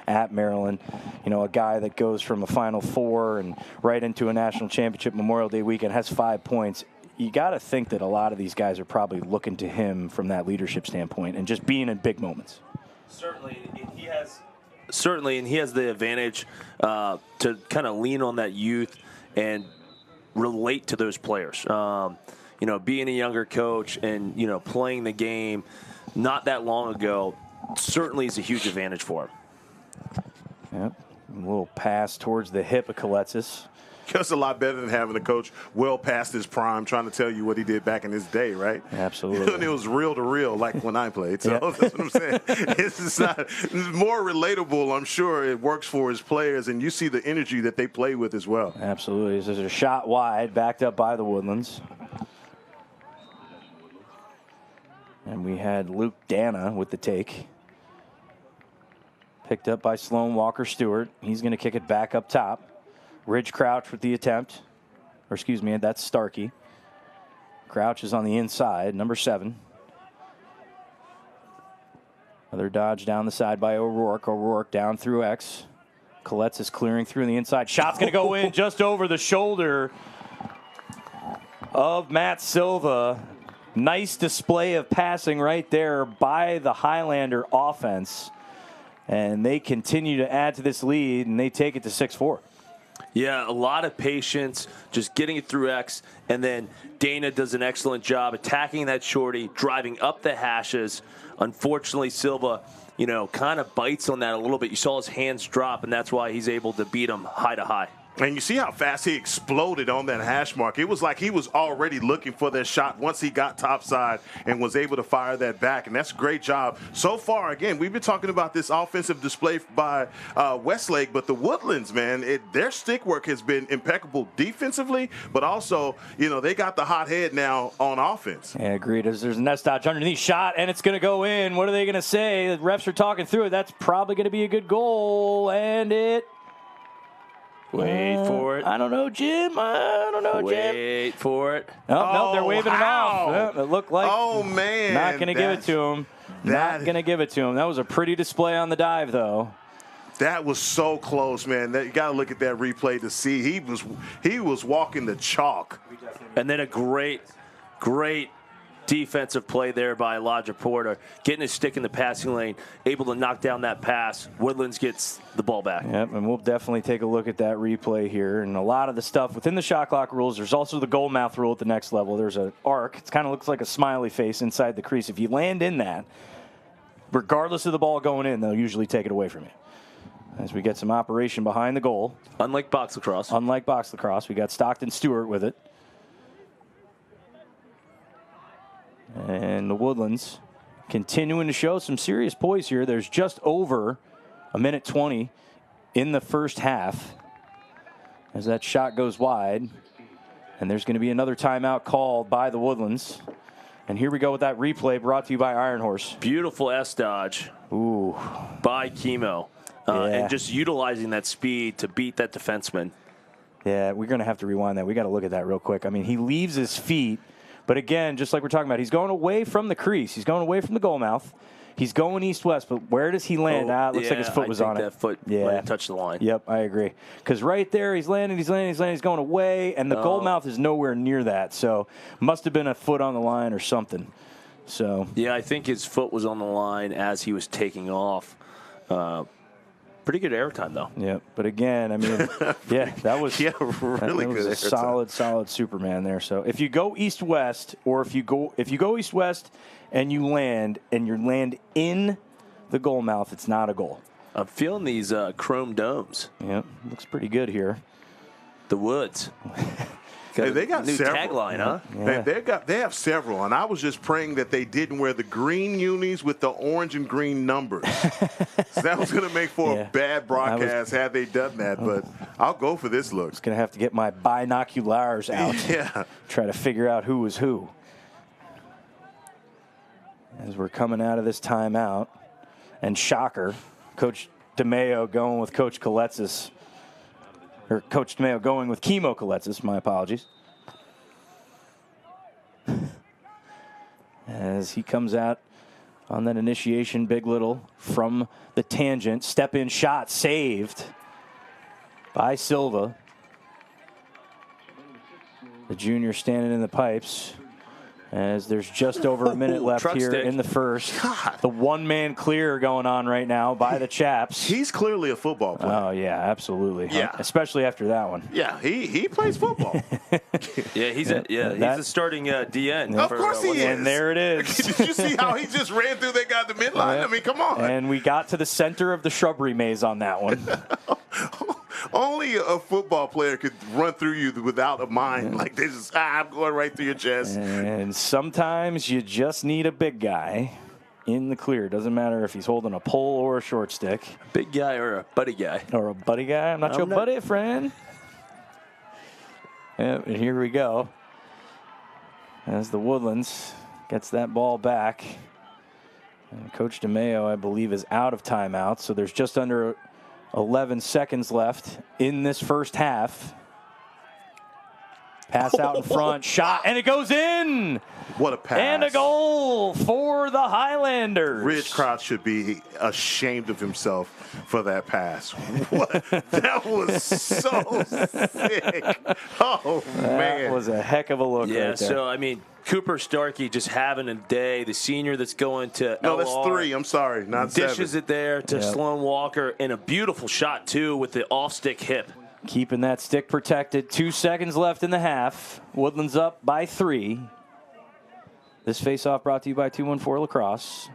at Maryland. You know, a guy that goes from a Final Four and right into a national championship Memorial Day weekend, has 5 points. You got to think that a lot of these guys are probably looking to him from that leadership standpoint and just being in big moments. Certainly, and he has the advantage to kind of lean on that youth and relate to those players. You know, being a younger coach and, you know, playing the game not that long ago certainly is a huge advantage for him. Yep. A little pass towards the hip of Coletsis. That's a lot better than having a coach well past his prime trying to tell you what he did back in his day, right? Absolutely. And it was real to real, like when I played. So Yeah. that's what I'm saying. It's more relatable. I'm sure it works for his players, and you see the energy that they play with as well. Absolutely. This is a shot wide, backed up by the Woodlands. And we had Luke Dana with the take. Picked up by Sloan Walker-Stewart. He's going to kick it back up top. Ridge Crouch with the attempt. Or excuse me, that's Starkey. Crouch is on the inside, number 7. Another dodge down the side by O'Rourke. O'Rourke down through X. Colette's is clearing through the inside. Shot's going to go in just over the shoulder of Matt Silva. Nice display of passing right there by the Highlander offense. And they continue to add to this lead, and they take it to 6-4. Yeah, a lot of patience, just getting it through X, and then Dana does an excellent job attacking that shorty, driving up the hashes. Unfortunately, Silva, you know, kind of bites on that a little bit. You saw his hands drop, and that's why he's able to beat him high to high. And you see how fast he exploded on that hash mark. It was like he was already looking for that shot once he got topside and was able to fire that back. And that's a great job. So far, again, we've been talking about this offensive display by Westlake, but the Woodlands, man, their stick work has been impeccable defensively, but also, you know, they got the hot head now on offense. Yeah, agreed. There's a nest dodge underneath shot, and it's going to go in. What are they going to say? The refs are talking through it. That's probably going to be a good goal, and it... Wait for it. I don't know, Jim. I don't know, Jim. Wait for it. No, they're waving it off. It looked like man. Not going to give it to him. Not going to give it to him. That was a pretty display on the dive, though. That was so close, man. You got to look at that replay to see. He was walking the chalk. And then a great defensive play there by Elijah Porter, getting his stick in the passing lane, able to knock down that pass. Woodlands gets the ball back. Yep, and we'll definitely take a look at that replay here. And a lot of the stuff within the shot clock rules, there's also the goal mouth rule at the next level. There's an arc. It kind of looks like a smiley face inside the crease. If you land in that, regardless of the ball going in, they'll usually take it away from you. As we get some operation behind the goal. Unlike box lacrosse. Unlike box lacrosse. We got Stockton Stewart with it. And the Woodlands continuing to show some serious poise here. There's just over a minute 20 in the first half as that shot goes wide. And there's going to be another timeout called by the Woodlands. And here we go with that replay brought to you by Iron Horse. Beautiful S-dodge. Ooh. By Chemo. And just utilizing that speed to beat that defenseman. Yeah, we're going to have to rewind that. We got to look at that real quick. I mean, he leaves his feet. But again, just like we're talking about, he's going away from the crease. He's going away from the goal mouth. He's going east-west, but where does he land? It looks like his foot was on it. That foot might have touched the line. Yep, I agree. Because right there, he's landing, he's going away, and the goal mouth is nowhere near that. So must have been a foot on the line or something. So yeah, I think his foot was on the line as he was taking off. Pretty good airtime, though. Yeah, but again, I mean, that was really good. A solid Superman there. So if you go east-west, or if you go east-west and you land in the goal mouth, it's not a goal. I'm feeling these chrome domes. Yep, looks pretty good here. The Woods. They got new several. tagline, huh? Yeah. They have several, and I was just praying that they didn't wear the green unis with the orange and green numbers. So that was going to make for a bad broadcast had they done that, but I'll go for this look. I was going to have to get my binoculars out. Try to figure out who was who. As we're coming out of this timeout, and shocker, Coach DeMayo going with Coach Coletsis. or Coach DeMayo going with Chemo Coletsis. My apologies. As he comes out on that initiation, Big Little from the tangent. Step-in shot saved by Silva. The junior standing in the pipes. As there's just over a minute left here in the first. God. The one-man clear going on right now by the Chaps. He's clearly a football player. Oh, yeah, absolutely. Yeah. Especially after that one. Yeah, he plays football. He's a starting DN. Of course he is. And there it is. Did you see how he just ran through that guy at the midline? Yeah. I mean, come on. And we got to the center of the shrubbery maze on that one. Only a football player could run through you without a mind like this. I'm going right through your chest. And sometimes you just need a big guy in the clear. Doesn't matter if he's holding a pole or a short stick. Big guy or a buddy guy. Or a buddy guy. I'm not your buddy, friend. And here we go. As the Woodlands gets that ball back. And Coach DeMayo, I believe, is out of timeout. So there's just under 11 seconds left in this first half. Pass out in front, shot, and it goes in. What a pass. And a goal for the Highlanders. Ridge Crouch should be ashamed of himself for that pass. What? That was so sick. Oh, man. That was a heck of a look right there. So, I mean, Cooper Starkey just having a day. The senior that's going to No, LR, that's 3. I'm sorry, not 7. dishes it there to Sloan Walker, and a beautiful shot, too, with the off-stick hip. Keeping that stick protected. 2 seconds left in the half. Woodlands up by 3. This face-off brought to you by 214 Lacrosse.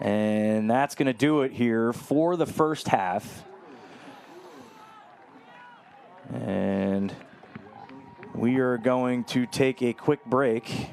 And that's going to do it here for the first half. And we are going to take a quick break.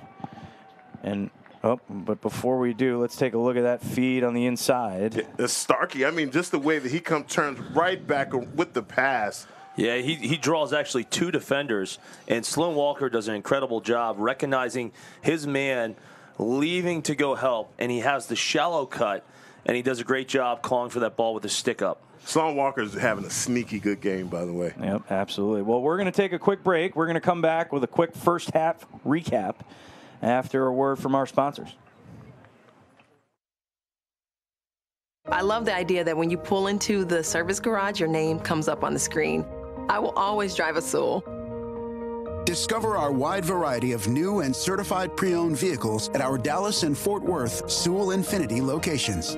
But before we do, let's take a look at that feed on the inside. The Starkey, I mean, just the way that he turns right back with the pass. Yeah, he draws actually 2 defenders, and Sloan Walker does an incredible job recognizing his man leaving to go help, and he has the shallow cut, and he does a great job calling for that ball with his stick up. Sloan Walker's having a sneaky good game, by the way. Yep, absolutely. Well, we're going to take a quick break. We're going to come back with a quick first half recap after a word from our sponsors. I love the idea that when you pull into the service garage, your name comes up on the screen. I will always drive a Sewell. Discover our wide variety of new and certified pre-owned vehicles at our Dallas and Fort Worth Sewell Infinity locations.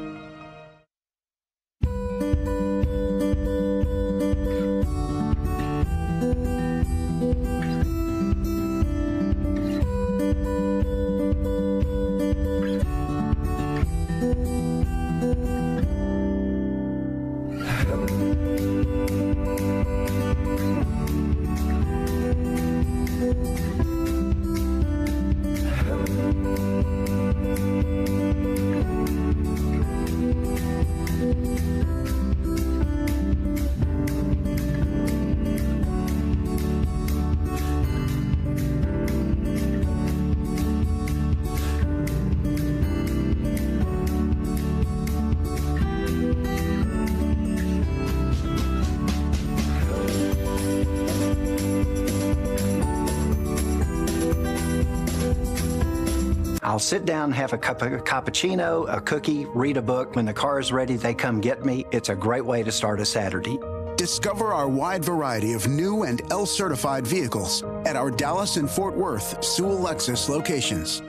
I'll sit down, have a cup of cappuccino, a cookie, read a book. When the car is ready, they come get me. It's a great way to start a Saturday. Discover our wide variety of new and L-certified vehicles at our Dallas and Fort Worth Sewell Lexus locations.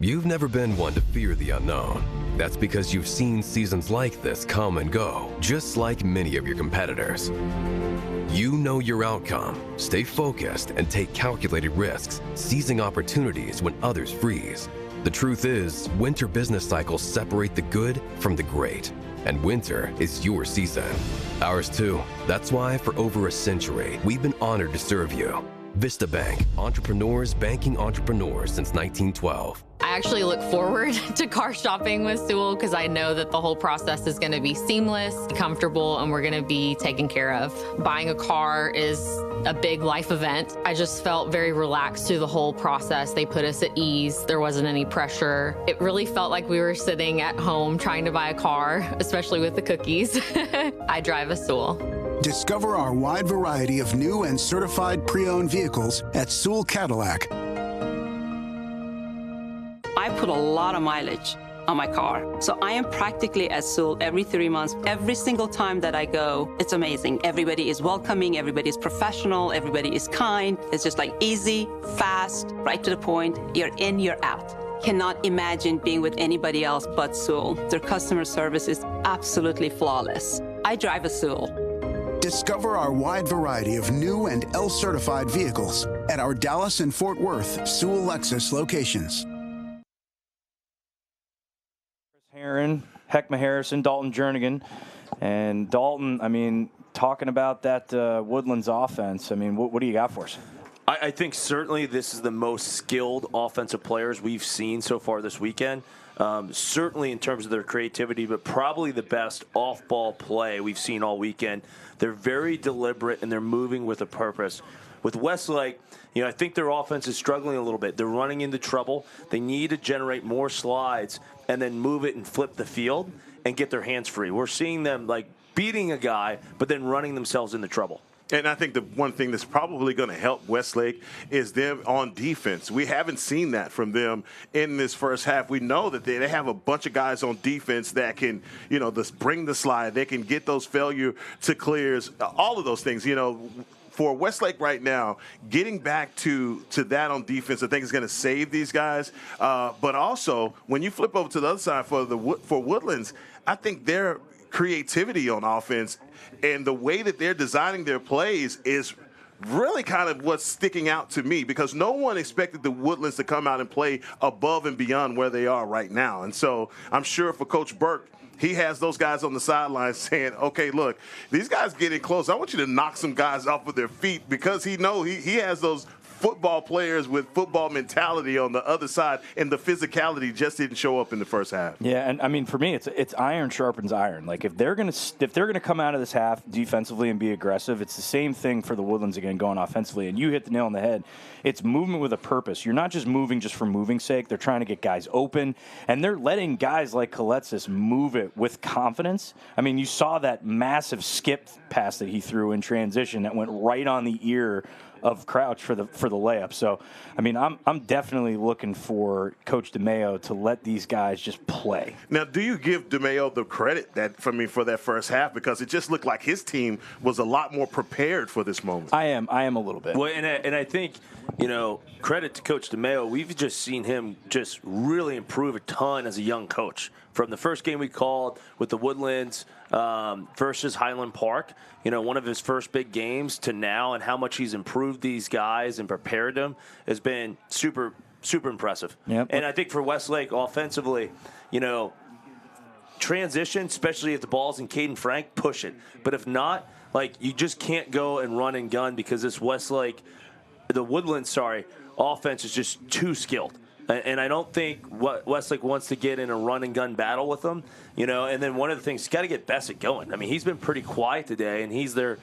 You've never been one to fear the unknown. That's because you've seen seasons like this come and go, just like many of your competitors. You know your outcome, stay focused, and take calculated risks, seizing opportunities when others freeze. The truth is, winter business cycles separate the good from the great, and winter is your season. Ours too. That's why for over a century, we've been honored to serve you. Vista Bank, entrepreneurs banking entrepreneurs since 1912. I actually look forward to car shopping with Sewell because I know that the whole process is going to be seamless, comfortable, and we're going to be taken care of. Buying a car is a big life event. I just felt very relaxed through the whole process. They put us at ease. There wasn't any pressure. It really felt like we were sitting at home trying to buy a car, especially with the cookies. I drive a Sewell. Discover our wide variety of new and certified pre-owned vehicles at Sewell Cadillac. I put a lot of mileage on my car. So I am practically at Sewell every 3 months. Every single time that I go, it's amazing. Everybody is welcoming, everybody is professional, everybody is kind. It's just like easy, fast, right to the point. You're in, you're out. Cannot imagine being with anybody else but Sewell. Their customer service is absolutely flawless. I drive a Sewell. Discover our wide variety of new and L-certified vehicles at our Dallas and Fort Worth Sewell Lexus locations. Herron, Heckma Harrison, Dalton Jernigan. And Dalton, I mean, talking about that Woodlands offense, I mean, what do you got for us? I think certainly this is the most skilled offensive players we've seen so far this weekend. Certainly in terms of their creativity, but probably the best off-ball play we've seen all weekend. They're very deliberate, and they're moving with a purpose. With Westlake, I think their offense is struggling a little bit. They're running into trouble. They need to generate more slides and then move it and flip the field and get their hands free. We're seeing them, like, beating a guy, but then running themselves into trouble. And I think the one thing that's probably going to help Westlake is them on defense. We haven't seen that from them in this first half. We know that they have a bunch of guys on defense that can, bring the slide. They can get those failure to clears, all of those things, For Westlake right now, getting back to that on defense, I think is going to save these guys. But also, when you flip over to the other side for Woodlands, I think their creativity on offense and the way that they're designing their plays is really kind of what's sticking out to me, because no one expected the Woodlands to come out and play above and beyond where they are right now. And so I'm sure for Coach Burke, he has those guys on the sidelines saying, okay, look, these guys getting close. I want you to knock some guys off of their feet, because he has those football players with football mentality on the other side, and the physicality just didn't show up in the first half. Yeah, and I mean, for me, it's iron sharpens iron. Like, if they're gonna come out of this half defensively and be aggressive, it's the same thing for the Woodlands again going offensively. And you hit the nail on the head. It's movement with a purpose. You're not just moving just for moving's sake. They're trying to get guys open, and they're letting guys like Coletsis move it with confidence. I mean, you saw that massive skip pass that he threw in transition that went right on the ear of Crouch for the layup. So, I mean, I'm definitely looking for Coach DeMayo to let these guys just play. Now, do you give DeMayo the credit for that first half, because it just looked like his team was a lot more prepared for this moment? I am a little bit. Well, and I think, credit to Coach DeMayo. We've just seen him just really improve a ton as a young coach. From the first game we called with the Woodlands versus Highland Park, one of his first big games, to now, and how much he's improved these guys and prepared them has been super, super impressive. Yep. And I think for Westlake offensively, transition, especially if the ball's in Caden Frank, push it. But if not, you just can't go and run and gun, because this the Woodlands, offense is just too skilled. And I don't think Westlake wants to get in a run-and-gun battle with them, And then one of the things, got to get Bessett going. I mean, he's been pretty quiet today, and he's their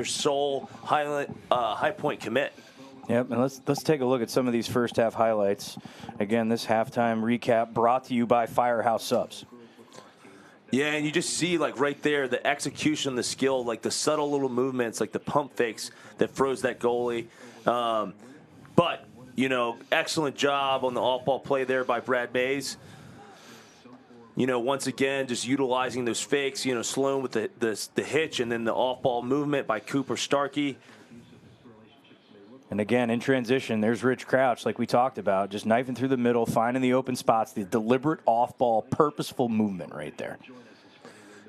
sole high point commit. Yep, and let's take a look at some of these first-half highlights. Again, this halftime recap brought to you by Firehouse Subs. Yeah, and you just see, right there, the execution, the skill, the subtle little movements, the pump fakes that froze that goalie. But excellent job on the off-ball play there by Brad Mays. Once again, just utilizing those fakes, Sloan with the hitch, and then the off-ball movement by Cooper Starkey. And again, in transition, there's Rich Crouch, like we talked about, just knifing through the middle, finding the open spots, the deliberate off-ball, purposeful movement right there.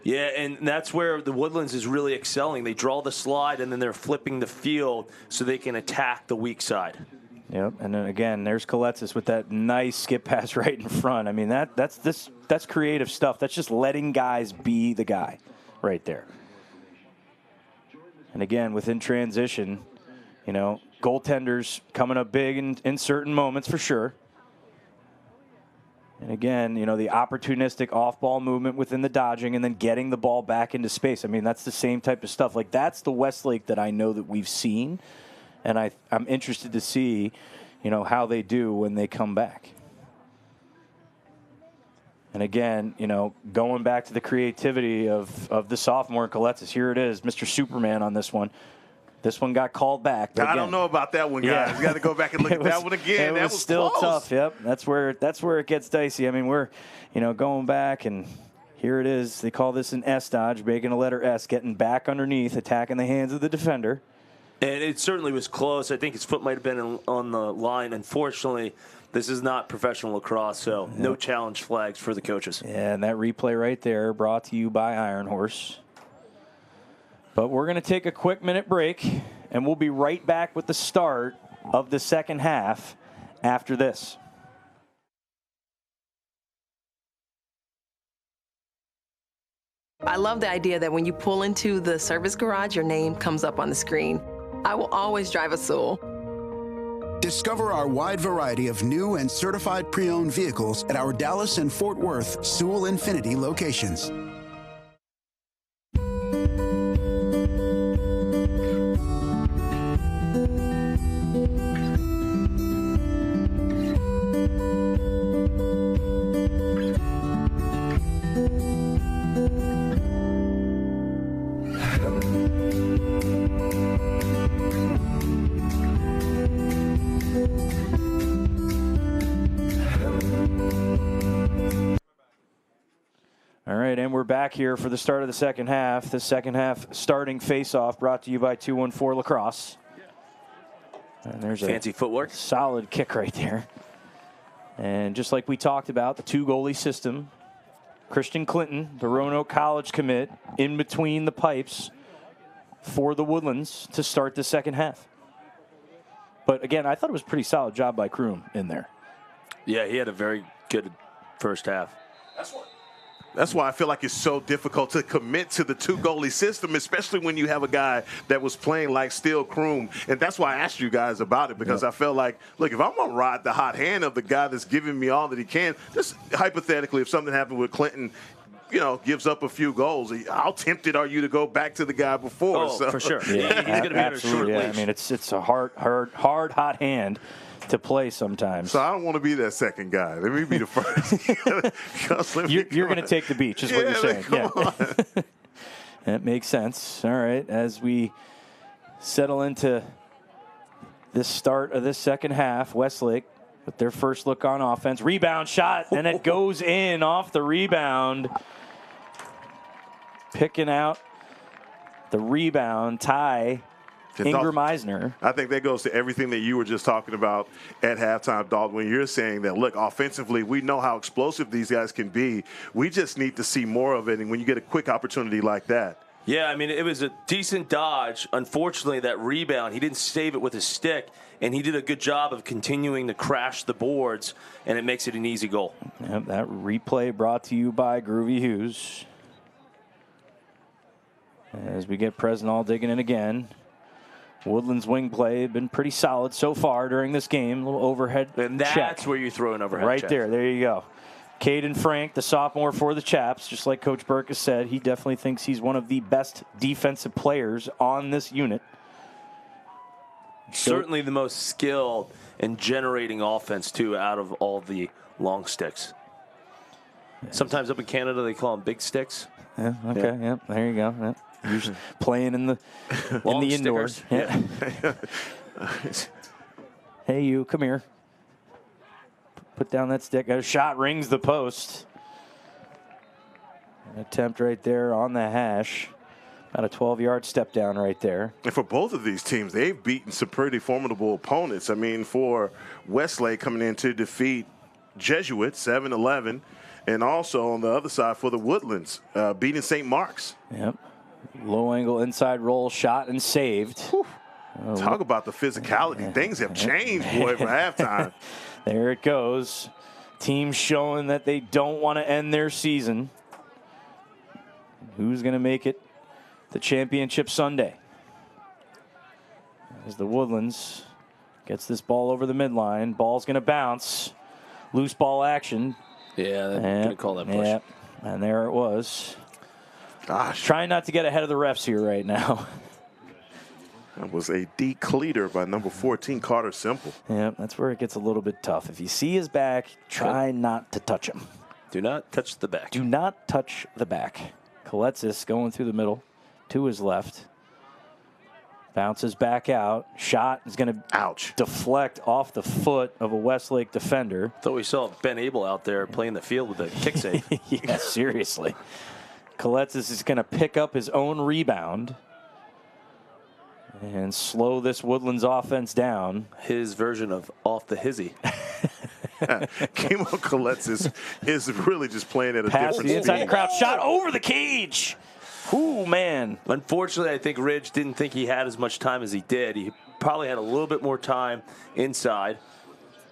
Yeah, and that's where the Woodlands is really excelling. They draw the slide, and then they're flipping the field so they can attack the weak side. Yep, and then again, there's Koletsis with that nice skip pass right in front. I mean, that's creative stuff. That's just letting guys be the guy right there. And again, within transition, you know, goaltenders coming up big in certain moments for sure. And again, you know, the opportunistic off-ball movement within the dodging and then getting the ball back into space. I mean, that's the same type of stuff. Like, that's the Westlake that I know that we've seen. And I'm interested to see, you know, how they do when they come back. And again, you know, going back to the creativity of the sophomore Koletsis. Here it is, Mr. Superman on this one. This one got called back. I don't know about that one, guys. Yeah. You got to go back and look at that one again. It was still close. tough. Yep, that's where it gets dicey. I mean, we're, you know, going back, and here it is. They call this an S dodge, making a letter S, getting back underneath, attacking the hands of the defender. And it certainly was close. I think his foot might have been on the line. Unfortunately, this is not professional lacrosse, so no challenge flags for the coaches. Yeah, and that replay right there brought to you by Iron Horse. But we're going to take a quick minute break, and we'll be right back with the start of the second half after this. I love the idea that when you pull into the service garage, your name comes up on the screen. I will always drive a Sewell. Discover our wide variety of new and certified pre-owned vehicles at our Dallas and Fort Worth Sewell Infinity locations. All right, and we're back here for the start of the second half. The second half starting face-off brought to you by 214 Lacrosse. And there's fancy footwork. Solid kick right there. And just like we talked about, the two-goalie system, Christian Clinton, the Roanoke College commit, in between the pipes for the Woodlands to start the second half. But again, I thought it was a pretty solid job by Kroom in there. Yeah, he had a very good first half. That's why I feel like it's so difficult to commit to the two-goalie system, especially when you have a guy that was playing like Steel Kroom. And that's why I asked you guys about it, because I felt like, look, if I'm going to ride the hot hand of the guy that's giving me all that he can, just hypothetically, if something happened with Clinton, you know, gives up a few goals, how tempted are you to go back to the guy before? Oh, for sure. Yeah, he's going to be on a short leash. I mean, it's a hard, hot hand to play sometimes. So I don't want to be that second guy. Let me be the first. You're going to take the beach, is what you're saying. Yeah. That makes sense. All right, as we settle into this start of this second half, Westlake with their first look on offense. Rebound shot, and it goes in off the rebound. Picking out the rebound, Ty Ingram Eisner. I think that goes to everything that you were just talking about at halftime, Dalton, when you're saying that, look, offensively, we know how explosive these guys can be. We just need to see more of it, and when you get a quick opportunity like that. Yeah, I mean, it was a decent dodge. Unfortunately, that rebound, he didn't save it with his stick, and he did a good job of continuing to crash the boards, and it makes it an easy goal. Yep, that replay brought to you by Groovy Hughes. As we get Presnall digging in again. Woodlands wing play been pretty solid so far during this game. A little overhead and that's check. Where you throw an overhead right check. There you go. Caden Frank, the sophomore for the Chaps, just like Coach Burke has said, he definitely thinks he's one of the best defensive players on this unit. Certainly the most skilled in generating offense, too, out of all the long sticks. Sometimes up in Canada they call them big sticks. Yeah, okay, yeah, there you go. Yeah. Usually playing in the indoors. Yeah. Hey, you, come here. Put down that stick. A shot rings the post. An attempt right there on the hash About a 12-yard step down right there. And for both of these teams, they've beaten some pretty formidable opponents. I mean, for Westlake coming in to defeat Jesuit 7-11, and also on the other side for the Woodlands, beating St. Mark's. Yep. Low angle inside roll, shot and saved. Talk about the physicality. Things have changed, boy, for halftime. There it goes. Teams showing that they don't want to end their season. Who's going to make it the championship Sunday? As the Woodlands gets this ball over the midline. Ball's going to bounce. Loose ball action. Yeah, they're going to call that push. Yep. And there it was. Gosh. Trying not to get ahead of the refs here right now. That was a decleater by number 14, Carter Simple. Yep, that's where it gets a little bit tough. If you see his back, try not to touch him. Do not touch the back. Do not touch the back. Koletsis going through the middle to his left. Bounces back out. Shot is going to deflect off the foot of a Westlake defender. Thought we saw Ben Abel out there playing the field with a kick save. Yeah, seriously. Koletsis is going to pick up his own rebound and slow this Woodlands offense down. His version of off the hizzy. Kimo Koletsis is really just playing at a Pass different the inside speed. crowd. Shot over the cage. Ooh, man. Unfortunately, I think Ridge didn't think he had as much time as he did. He probably had a little bit more time inside.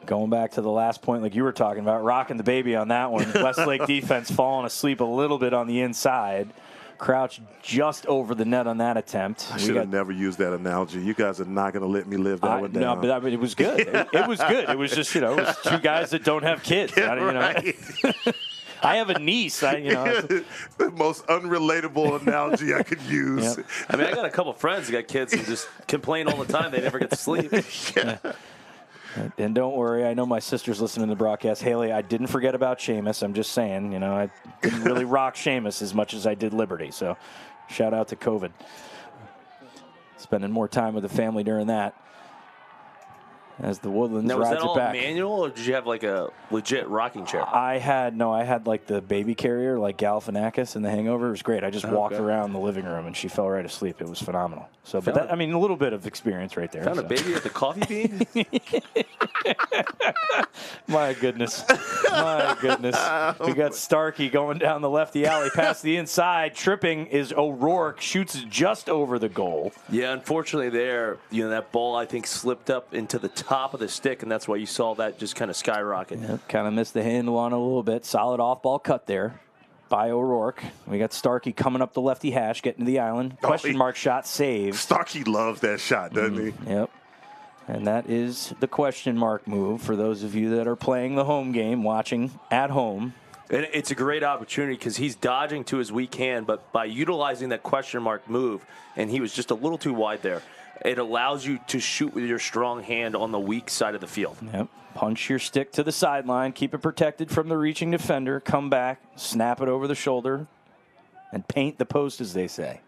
Going back to the last point like you were talking about, rocking the baby on that one. Westlake defense falling asleep a little bit on the inside. Crouch just over the net on that attempt. I should have never used that analogy. You guys are not going to let me live that one down. No, but I mean, it was good. It was good. It was just, it was two guys that don't have kids. Right. I have a niece. The most unrelatable analogy I could use. Yep. I mean, I got a couple friends that got kids who just complain all the time they never get to sleep. Yeah. And don't worry, I know my sister's listening to the broadcast. Haley, I didn't forget about Seamus. I'm just saying, I didn't really rock Seamus as much as I did Liberty. So shout out to COVID. Spending more time with the family during that. As the Woodlands now, was rides that all it back. manual, or did you have like a legit rocking chair? I had like the baby carrier, like Galifianakis in The Hangover. It was great. I just walked around the living room and she fell right asleep. It was phenomenal. So, but that, I mean, a little bit of experience right there. Found a baby at the coffee bean? My goodness. My goodness. We got Starkey going down the lefty alley past the inside. Tripping is O'Rourke. Shoots just over the goal. Yeah, unfortunately there, that ball, I think, slipped up into the top of the stick, and that's why you saw that just kind of skyrocket. Yep, kind of missed the handle on it a little bit. Solid off-ball cut there by O'Rourke. We got Starkey coming up the lefty hash, getting to the island. Question mark shot saved. Starkey loves that shot, doesn't he? Yep. And that is the question mark move for those of you that are playing the home game, watching at home. And it's a great opportunity because he's dodging to his weak hand, but by utilizing that question mark move, and he was just a little too wide there, it allows you to shoot with your strong hand on the weak side of the field. Yep. Punch your stick to the sideline, keep it protected from the reaching defender, come back, snap it over the shoulder, and paint the post, as they say.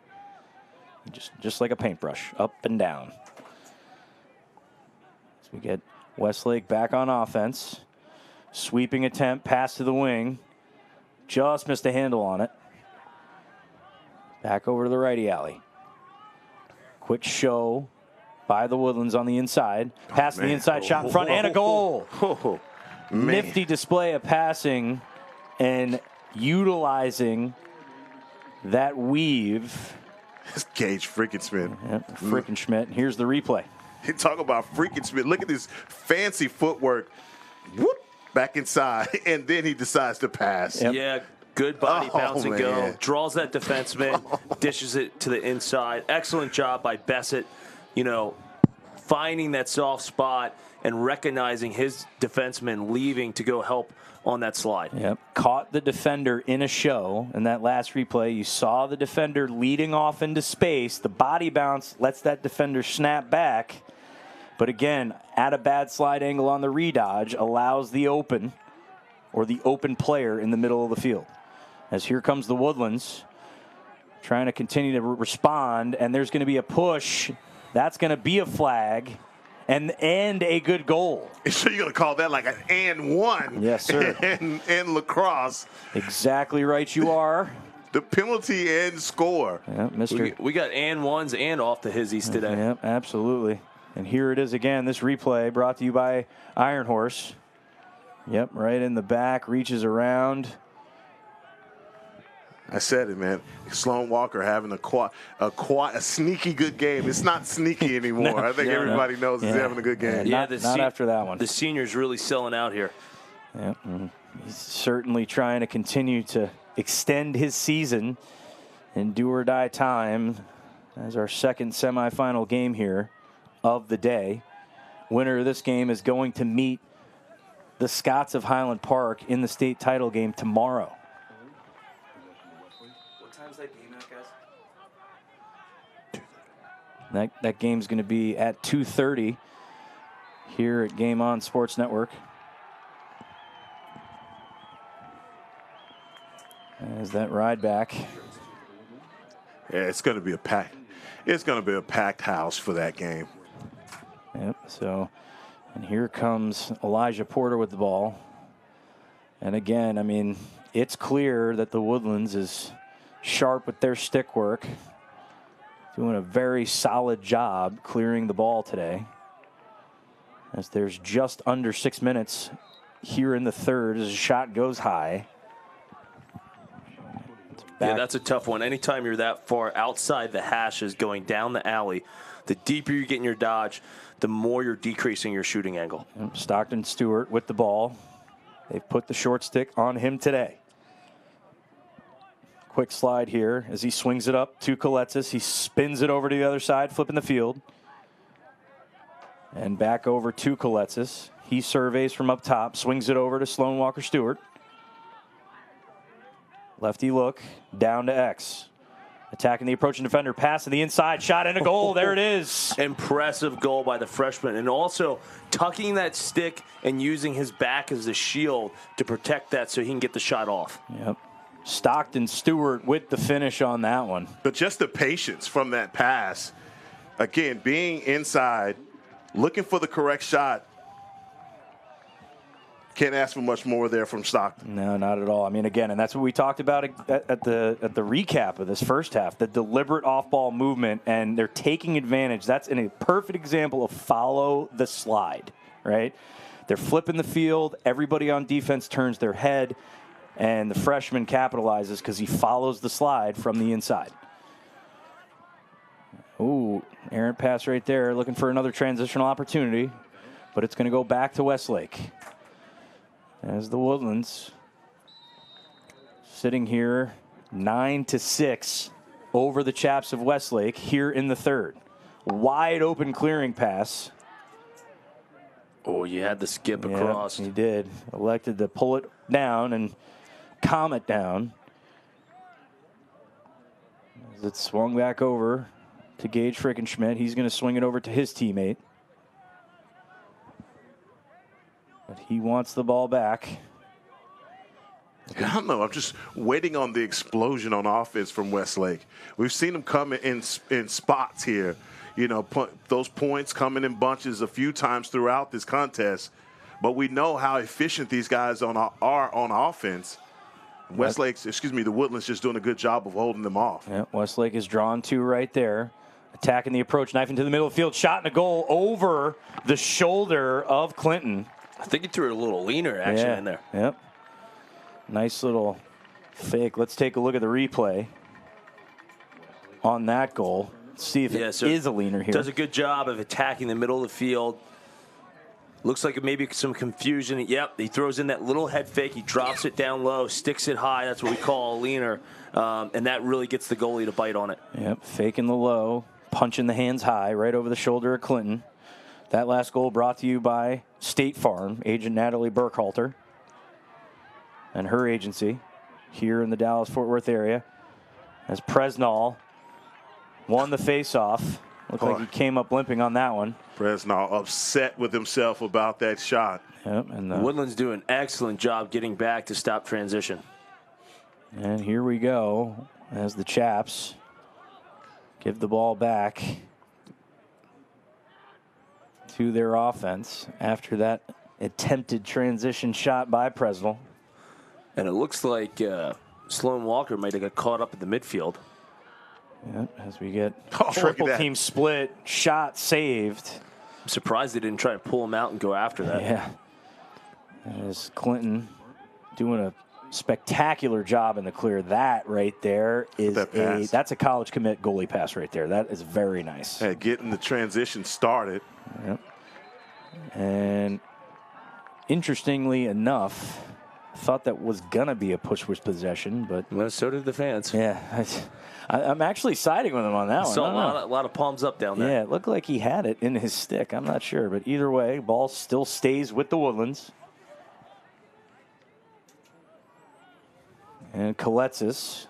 Just like a paintbrush, up and down. So we get Westlake back on offense. Sweeping attempt, pass to the wing. Just missed a handle on it. Back over to the righty alley. Quick show by the Woodlands on the inside. Pass to the inside, shot in front, and a goal. Nifty display of passing and utilizing that weave. It's Gage Frickenschmidt. Yep, Frickenschmidt. Here's the replay. You talk about Frickenschmidt. Look at this fancy footwork. Whoop, back inside, and then he decides to pass. Yep. Yeah, good body bounce and go. Man. Draws that defenseman, dishes it to the inside. Excellent job by Bessett, finding that soft spot and recognizing his defenseman leaving to go help on that slide. Yep. Caught the defender in a show. In that last replay, you saw the defender leading off into space. The body bounce lets that defender snap back. But again, at a bad slide angle on the redodge, allows the open player in the middle of the field. As here comes the Woodlands, trying to continue to respond, and there's going to be a push. That's going to be a flag, and a good goal. So you're going to call that like an and one? Yes, sir. in lacrosse. Exactly right you are. the penalty and score. Yeah, Mr. We got and ones and off the hizzies today. Yeah, absolutely. And here it is again, this replay brought to you by Iron Horse. Yep, right in the back, reaches around. I said it, man. Sloan Walker having a sneaky good game. It's not sneaky anymore. I think everybody knows he's having a good game. Yeah, not after that one. The senior's really selling out here. Yeah, he's certainly trying to continue to extend his season in do-or-die time as our second semifinal game here of the day. Winner of this game is going to meet the Scots of Highland Park in the state title game tomorrow. What time's that game at, guys? That game's going to be at 2:30 here at Game On Sports Network. As that ride back. Yeah, it's going to be a packed. It's going to be a packed house for that game. Yep. So, and here comes Elijah Porter with the ball. And again, I mean, it's clear that the Woodlands is sharp with their stick work, doing a very solid job clearing the ball today. As there's just under 6 minutes here in the third as a shot goes high. Yeah, that's a tough one. Anytime you're that far outside the hashes going down the alley, the deeper you get in your dodge, the more you're decreasing your shooting angle. Stockton Stewart with the ball. They've put the short stick on him today. Quick slide here as he swings it up to Coletsis. He spins it over to the other side, flipping the field. And back over to Coletsis. He surveys from up top, swings it over to Sloan Walker Stewart. Lefty look, down to X. Attacking the approaching defender, pass to the inside, shot and a goal. There it is. Impressive goal by the freshman. And also tucking that stick and using his back as a shield to protect that so he can get the shot off. Yep. Stockton Stewart with the finish on that one. But just the patience from that pass. Again, being inside, looking for the correct shot. Can't ask for much more there from Stockton. No, not at all. I mean, again, and that's what we talked about at the recap of this first half, the deliberate off-ball movement, and they're taking advantage. That's a perfect example of follow the slide, right? They're flipping the field. Everybody on defense turns their head, and the freshman capitalizes because he follows the slide from the inside. Ooh, errant pass right there, looking for another transitional opportunity, but it's going to go back to Westlake. As the Woodlands sitting here 9-6 over the Chaps of Westlake here in the third. Wide open clearing pass. Oh, you had the skip across. He did. Elected to pull it down and calm it down. As it swung back over to Gage Frickenschmidt. He's going to swing it over to his teammate. But he wants the ball back. I don't know. I'm just waiting on the explosion on offense from Westlake. We've seen them come in spots here. You know, those points coming in bunches a few times throughout this contest. But we know how efficient these guys are on offense. The Woodlands just doing a good job of holding them off. Yeah, Westlake is drawn to right there. Attacking the approach, knife into the middle of the field. Shot and a goal over the shoulder of Clinton. I think he threw a little leaner action in there. Yep. Nice little fake. Let's take a look at the replay on that goal. See if it is a leaner here. Does a good job of attacking the middle of the field. Looks like maybe some confusion. Yep, he throws in that little head fake. He drops it down low, sticks it high. That's what we call a leaner. And that really gets the goalie to bite on it. Yep, faking the low, punching the hands high right over the shoulder of Clinton. That last goal brought to you by State Farm, agent Natalie Burkhalter and her agency here in the Dallas-Fort Worth area. As Presnall won the faceoff. Looked like he came up limping on that one. Presnall upset with himself about that shot. Yep, and Woodlands do an excellent job getting back to stop transition. And here we go as the Chaps give the ball back to their offense after that attempted transition shot by Presnell. And it looks like Sloan Walker might have got caught up in the midfield. Yeah, as we get look at triple that. team split, shot saved. I'm surprised they didn't try to pull him out and go after that. Yeah. As Clinton doing a spectacular job in the clear. That right there is that's a college commit goalie pass right there. That is very nice. Yeah, getting the transition started. Yep. And interestingly enough, I thought that was gonna be a push possession, but well, so did the fans. Yeah, I'm actually siding with him on that one. Saw a lot of palms up down there. Yeah, it looked like he had it in his stick. I'm not sure, but either way, ball still stays with the Woodlands. And Kaletsis is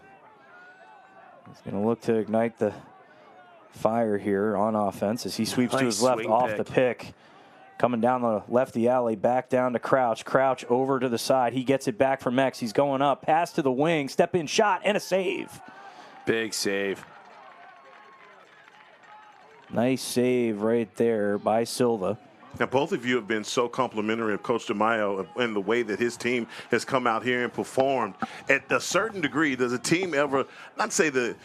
going to look to ignite the fire here on offense as he sweeps to his left off the pick. Coming down the lefty alley, back down to Crouch. Crouch over to the side. He gets it back from X. He's going up. Pass to the wing. Step in shot and a save. Big save. Nice save right there by Silva. Now, both of you have been so complimentary of Coach DeMaio and the way that his team has come out here and performed. At a certain degree, does a team ever, not say that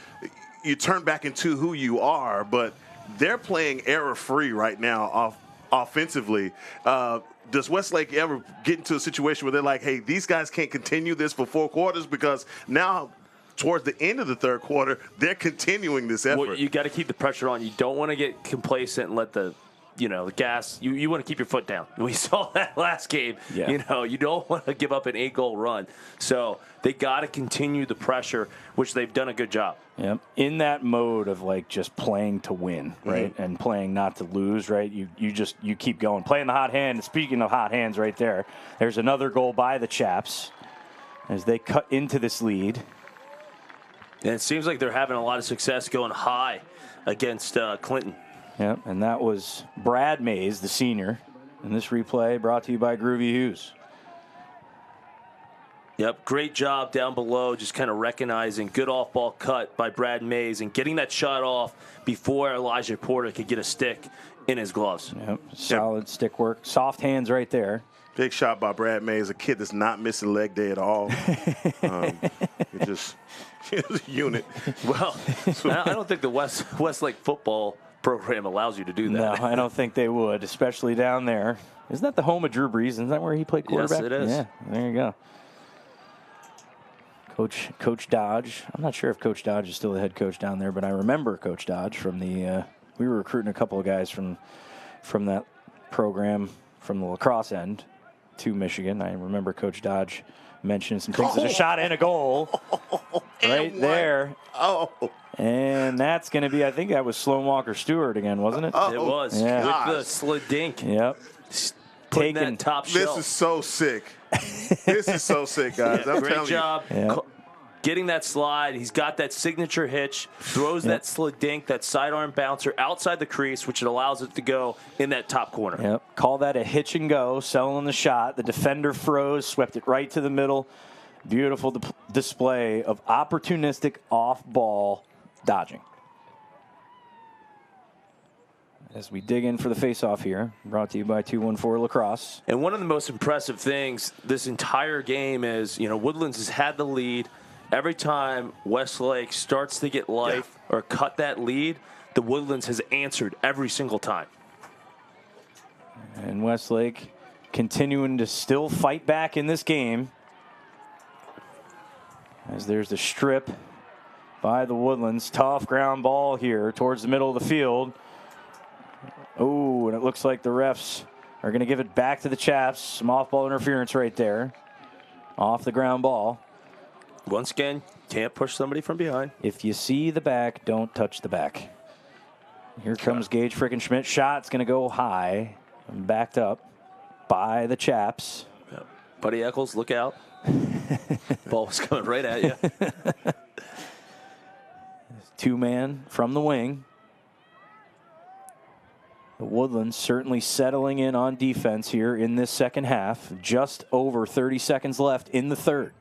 you turn back into who you are, but they're playing error-free right now offensively. Does Westlake ever get into a situation where they're like, hey, these guys can't continue this for 4 quarters because now towards the end of the third quarter, they're continuing this effort? Well, you got to keep the pressure on. You don't want to get complacent and let the gas, you want to keep your foot down. We saw that last game. Yeah. You don't want to give up an 8-goal run. So they got to continue the pressure, which they've done a good job. Yep. In that mode of like just playing to win, right? Mm-hmm. And playing not to lose, right? You keep going. Playing the hot hand. Speaking of hot hands right there's another goal by the Chaps as they cut into this lead. And it seems like they're having a lot of success going high against Clinton. Yep, and that was Brad Mays, the senior. And this replay brought to you by Groovy Hughes. Yep, great job down below, just kind of recognizing good off-ball cut by Brad Mays and getting that shot off before Elijah Porter could get a stick in his gloves. Yep, solid stick work. Soft hands right there. Big shot by Brad Mays, a kid that's not missing leg day at all. It just a unit. Well, I don't think the Westlake football program allows you to do that. No, I don't think they would, especially down there. Isn't that the home of Drew Brees? Isn't that where he played quarterback? Yes, it is. Yeah, there you go. Coach Dodge. I'm not sure if Coach Dodge is still the head coach down there, but I remember Coach Dodge from the we were recruiting a couple of guys from that program from the lacrosse end to Michigan. I remember Coach Dodge mentioning some things. There's a shot and a goal right there. And that's going to be, I think that was Sloan Walker Stewart again, wasn't it? It was. Yeah. With the slid dink. Yep. Taking that top shelf. This is so sick. This is so sick, guys. I'm Great telling job. Yep. Getting that slide. He's got that signature hitch, throws that slid dink, that sidearm bouncer outside the crease, which it allows it to go in that top corner. Yep. Call that a hitch and go, selling the shot. The defender froze, swept it right to the middle. Beautiful display of opportunistic off-ball dodging. As we dig in for the face-off here, brought to you by 214 Lacrosse. And one of the most impressive things this entire game is, Woodlands has had the lead. Every time Westlake starts to get life or cut that lead, the Woodlands has answered every single time. And Westlake continuing to still fight back in this game. As there's the strip by the Woodlands. Tough ground ball here towards the middle of the field. Oh, and it looks like the refs are going to give it back to the Chaps. Some off-ball interference right there. Off the ground ball. Once again, can't push somebody from behind. If you see the back, don't touch the back. Here comes Gage Frickenschmidt. Shot's going to go high and backed up by the Chaps. Yep. Buddy Eccles, look out. Ball was coming right at you. Two-man from the wing. The Woodlands certainly settling in on defense here in this second half. Just over 30 seconds left in the third.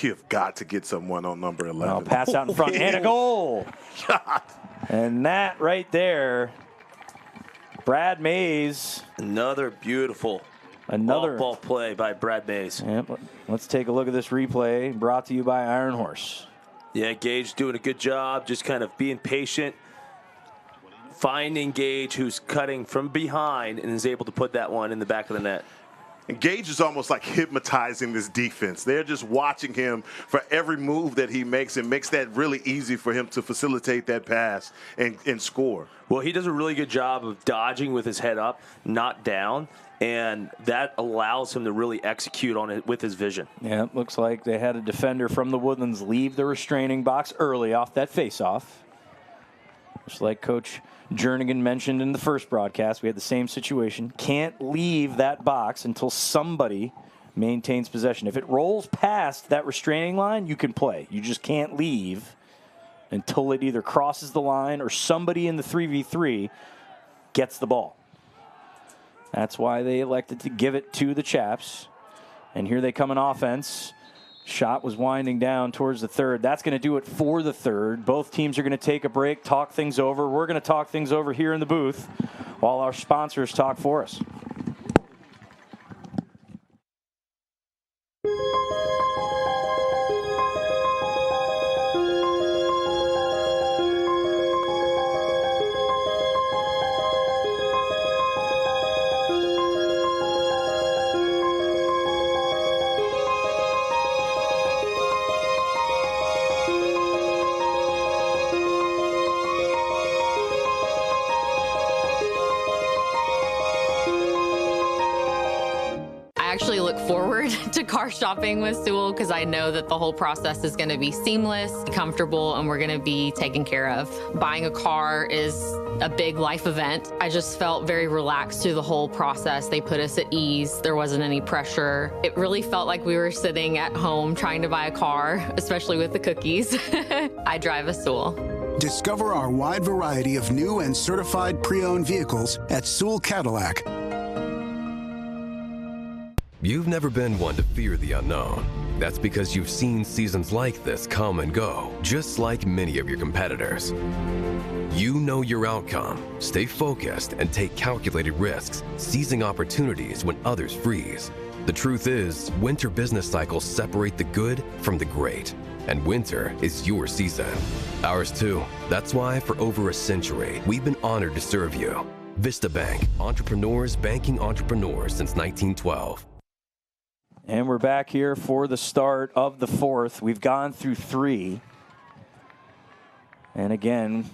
You've got to get someone on number 11. Now pass out in front and a goal. And that right there, Brad Mays. Another beautiful Another ball play by Brad Mays. Yep. Let's take a look at this replay brought to you by Iron Horse. Yeah, Gage doing a good job, just kind of being patient, finding Gage, who's cutting from behind and is able to put that one in the back of the net. And Gage is almost like hypnotizing this defense. They're just watching him for every move that he makes, and makes that really easy for him to facilitate that pass and score. Well, he does a really good job of dodging with his head up, not down, and that allows him to really execute on it with his vision. Yeah, it looks like they had a defender from the Woodlands leave the restraining box early off that faceoff. Just like Coach Jernigan mentioned in the first broadcast, we had the same situation. Can't leave that box until somebody maintains possession. If it rolls past that restraining line, you can play. You just can't leave until it either crosses the line or somebody in the 3v3 gets the ball. That's why they elected to give it to the Chaps. And here they come in offense. Shot was winding down towards the third. That's going to do it for the third. Both teams are going to take a break, talk things over. We're going to talk things over here in the booth while our sponsors talk for us. To car shopping with Sewell because I know that the whole process is going to be seamless, comfortable, and we're going to be taken care of. Buying a car is a big life event. I just felt very relaxed through the whole process. They put us at ease. There wasn't any pressure. It really felt like we were sitting at home trying to buy a car, especially with the cookies. I drive a Sewell. Discover our wide variety of new and certified pre-owned vehicles at Sewell Cadillac. You've never been one to fear the unknown. That's because you've seen seasons like this come and go, just like many of your competitors. You know your outcome, stay focused, and take calculated risks, seizing opportunities when others freeze. The truth is, winter business cycles separate the good from the great, and winter is your season. Ours too. That's why for over a century, we've been honored to serve you. Vista Bank, entrepreneurs banking entrepreneurs since 1912. And we're back here for the start of the fourth. We've gone through three. And again,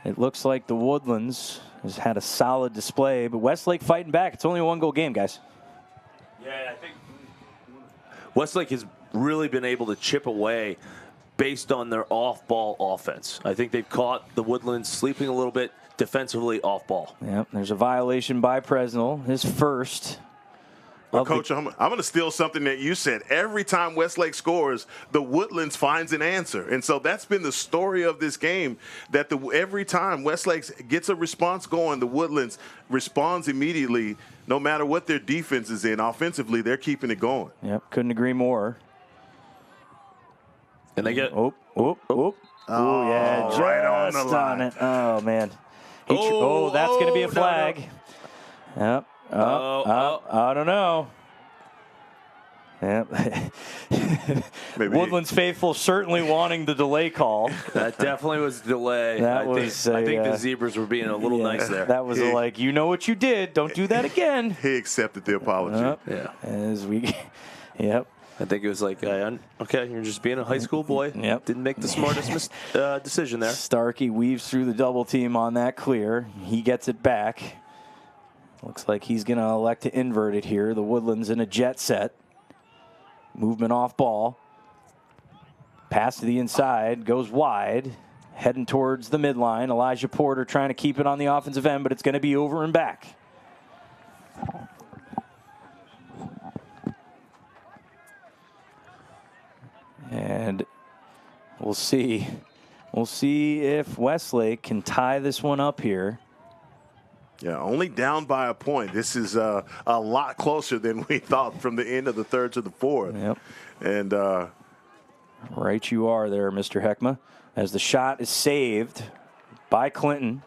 it looks like the Woodlands has had a solid display, but Westlake fighting back. It's only a one-goal game, guys. Yeah, I think Westlake has really been able to chip away based on their off-ball offense. I think they've caught the Woodlands sleeping a little bit defensively off-ball. Yep, there's a violation by Presnell, his first. Well, Coach, I'm going to steal something that you said. Every time Westlake scores, the Woodlands finds an answer. And so that's been the story of this game, that every time Westlake gets a response going, the Woodlands responds immediately, no matter what their defense is in. Offensively, they're keeping it going. Yep, couldn't agree more. And they get... Oh, yeah, just right on the line. it. Oh, man. That's going to be a flag. No. Yep. I don't know. Yeah. Woodlands faithful certainly wanting the delay call. That definitely was a delay. I think the Zebras were being a little nice there. That was you know what you did. Don't do that again. He accepted the apology. Yep. I think it was like, okay, you're just being a high school boy. Yep. Didn't make the smartest decision there. Starkey weaves through the double team on that clear. He gets it back. Looks like he's going to elect to invert it here. The Woodlands in a jet set. Movement off ball. Pass to the inside. Goes wide. Heading towards the midline. Elijah Porter trying to keep it on the offensive end, but it's going to be over and back. And we'll see. We'll see if Westlake can tie this one up here. Yeah, only down by a point. This is a lot closer than we thought from the end of the third to the fourth. Yep. And right you are there, Mr. Heckma, as the shot is saved by Clinton.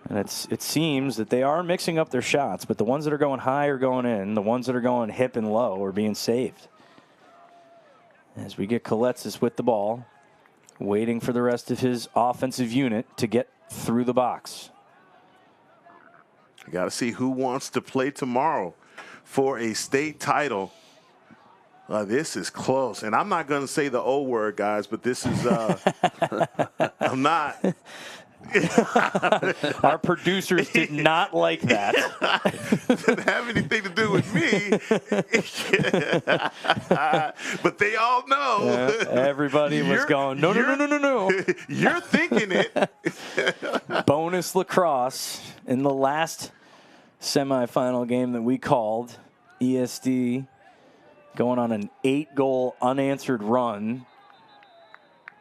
And it seems that they are mixing up their shots, but the ones that are going high are going in. The ones that are going hip and low are being saved. As we get Koletsis with the ball, waiting for the rest of his offensive unit to get through the box. You got to see who wants to play tomorrow for a state title. This is close. And I'm not going to say the O word, guys, but this is, I'm not. Our producers did not like that. Didn't have anything to do with me. But they all know. Yeah, everybody was going, no. You're thinking it. Bonus lacrosse in the last semifinal game that we called. ESD going on an 8-goal unanswered run.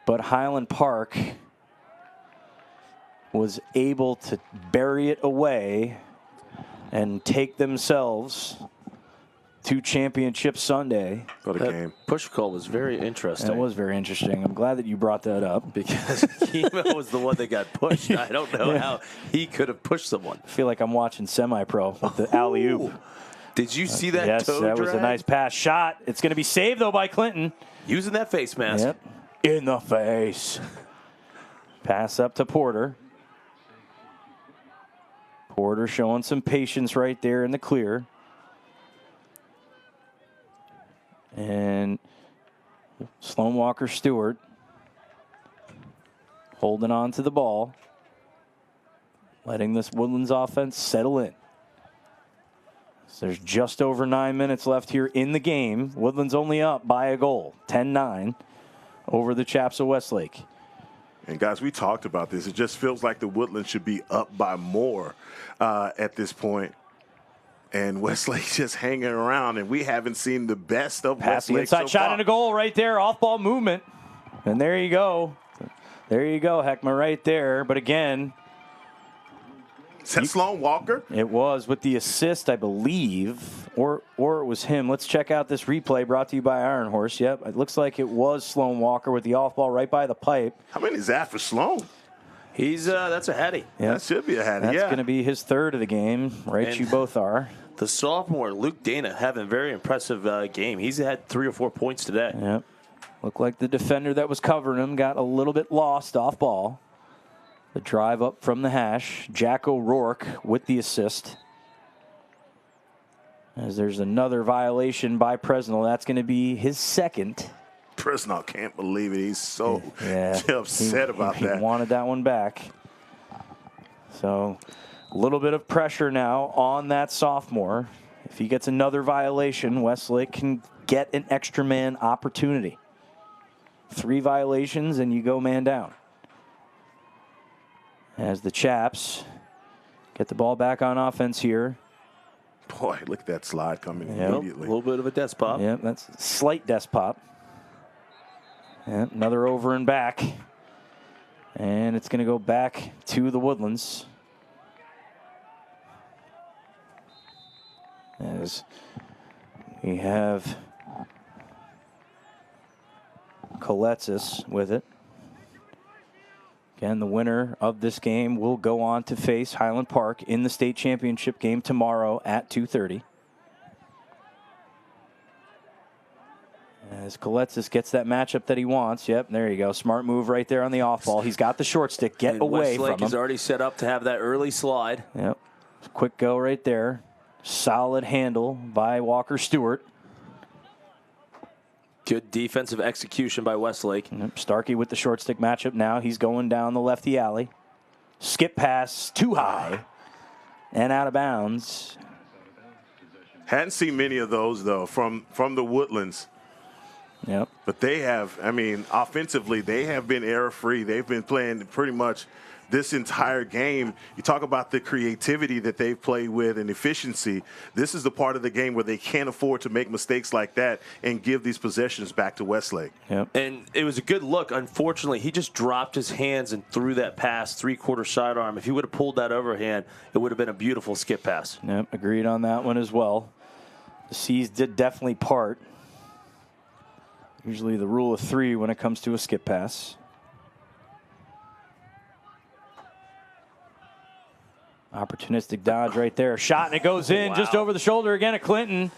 But Highland Park was able to bury it away and take themselves to Championship Sunday. What a game. Push call was very interesting. That was very interesting. I'm glad that you brought that up. Because Kimo was the one that got pushed. I don't know how he could have pushed someone. I feel like I'm watching semi-pro with the alley-oop. Did you see that yes, toe that drag? was a nice pass shot. It's going to be saved, though, by Clinton. Using that face mask. Yep. In the face. Pass up to Porter. Porter showing some patience right there in the clear. And Sloan Walker Stewart holding on to the ball, letting this Woodlands offense settle in. So there's just over 9 minutes left here in the game. Woodlands only up by a goal, 10-9 over the Chaps of Westlake. And, guys, we talked about this. It just feels like the Woodlands should be up by more at this point. And Westlake just hanging around, and we haven't seen the best of Pass the Westlake inside so shot far. and a goal right there, off-ball movement. And there you go. There you go, Heckma, right there. But again, Is that Sloan Walker? it was with the assist, I believe, or it was him. Let's check out this replay brought to you by Iron Horse. Yep, it looks like it was Sloan Walker with the off-ball right by the pipe. How many is that for Sloan? He's that's a heady. Yep. That should be a hattie, That's yeah. going to be his third of the game. Right, And you both are. The sophomore, Luke Dana, having a very impressive game. He's had 3 or 4 points today. Yep. Looked like the defender that was covering him got a little bit lost off ball. The drive up from the hash. Jack O'Rourke with the assist. As there's another violation by Presnell. That's going to be his second. Presnell can't believe it. He's so Yeah. upset about he that. wanted that one back. So a little bit of pressure now on that sophomore. If he gets another violation, Westlake can get an extra man opportunity. 3 violations and you go man down. As the Chaps get the ball back on offense here. Boy, look at that slide coming A immediately. little bit of a desk pop. Yep, that's a slight desk pop. Yep, another over and back. And it's going to go back to the Woodlands. As we have Koletsis with it. Again, the winner of this game will go on to face Highland Park in the state championship game tomorrow at 2:30. As Koletsis gets that matchup that he wants. Yep, there you go. Smart move right there on the off ball. He's got the short stick. Get And away Westlake from him. is already set up to have that early slide. Yep. Quick go right there. Solid handle by Walker Stewart. Good defensive execution by Westlake. Yep. Starkey with the short stick matchup now. He's going down the lefty alley. Skip pass too high and out of bounds. Hadn't seen many of those, though, from the Woodlands. Yep. But they have, I mean, offensively, they have been error-free. They've been playing pretty much this entire game. You talk about the creativity that they've played with and efficiency. This is the part of the game where they can't afford to make mistakes like that and give these possessions back to Westlake. Yep. And it was a good look. Unfortunately, he just dropped his hands and threw that pass, 3/4 sidearm. If he would have pulled that overhand, it would have been a beautiful skip pass. Yep. Agreed on that one as well. The C's did definitely part. Usually the rule of 3 when it comes to a skip pass. Opportunistic dodge right there. Shot, and it goes in just over the shoulder again at Clinton.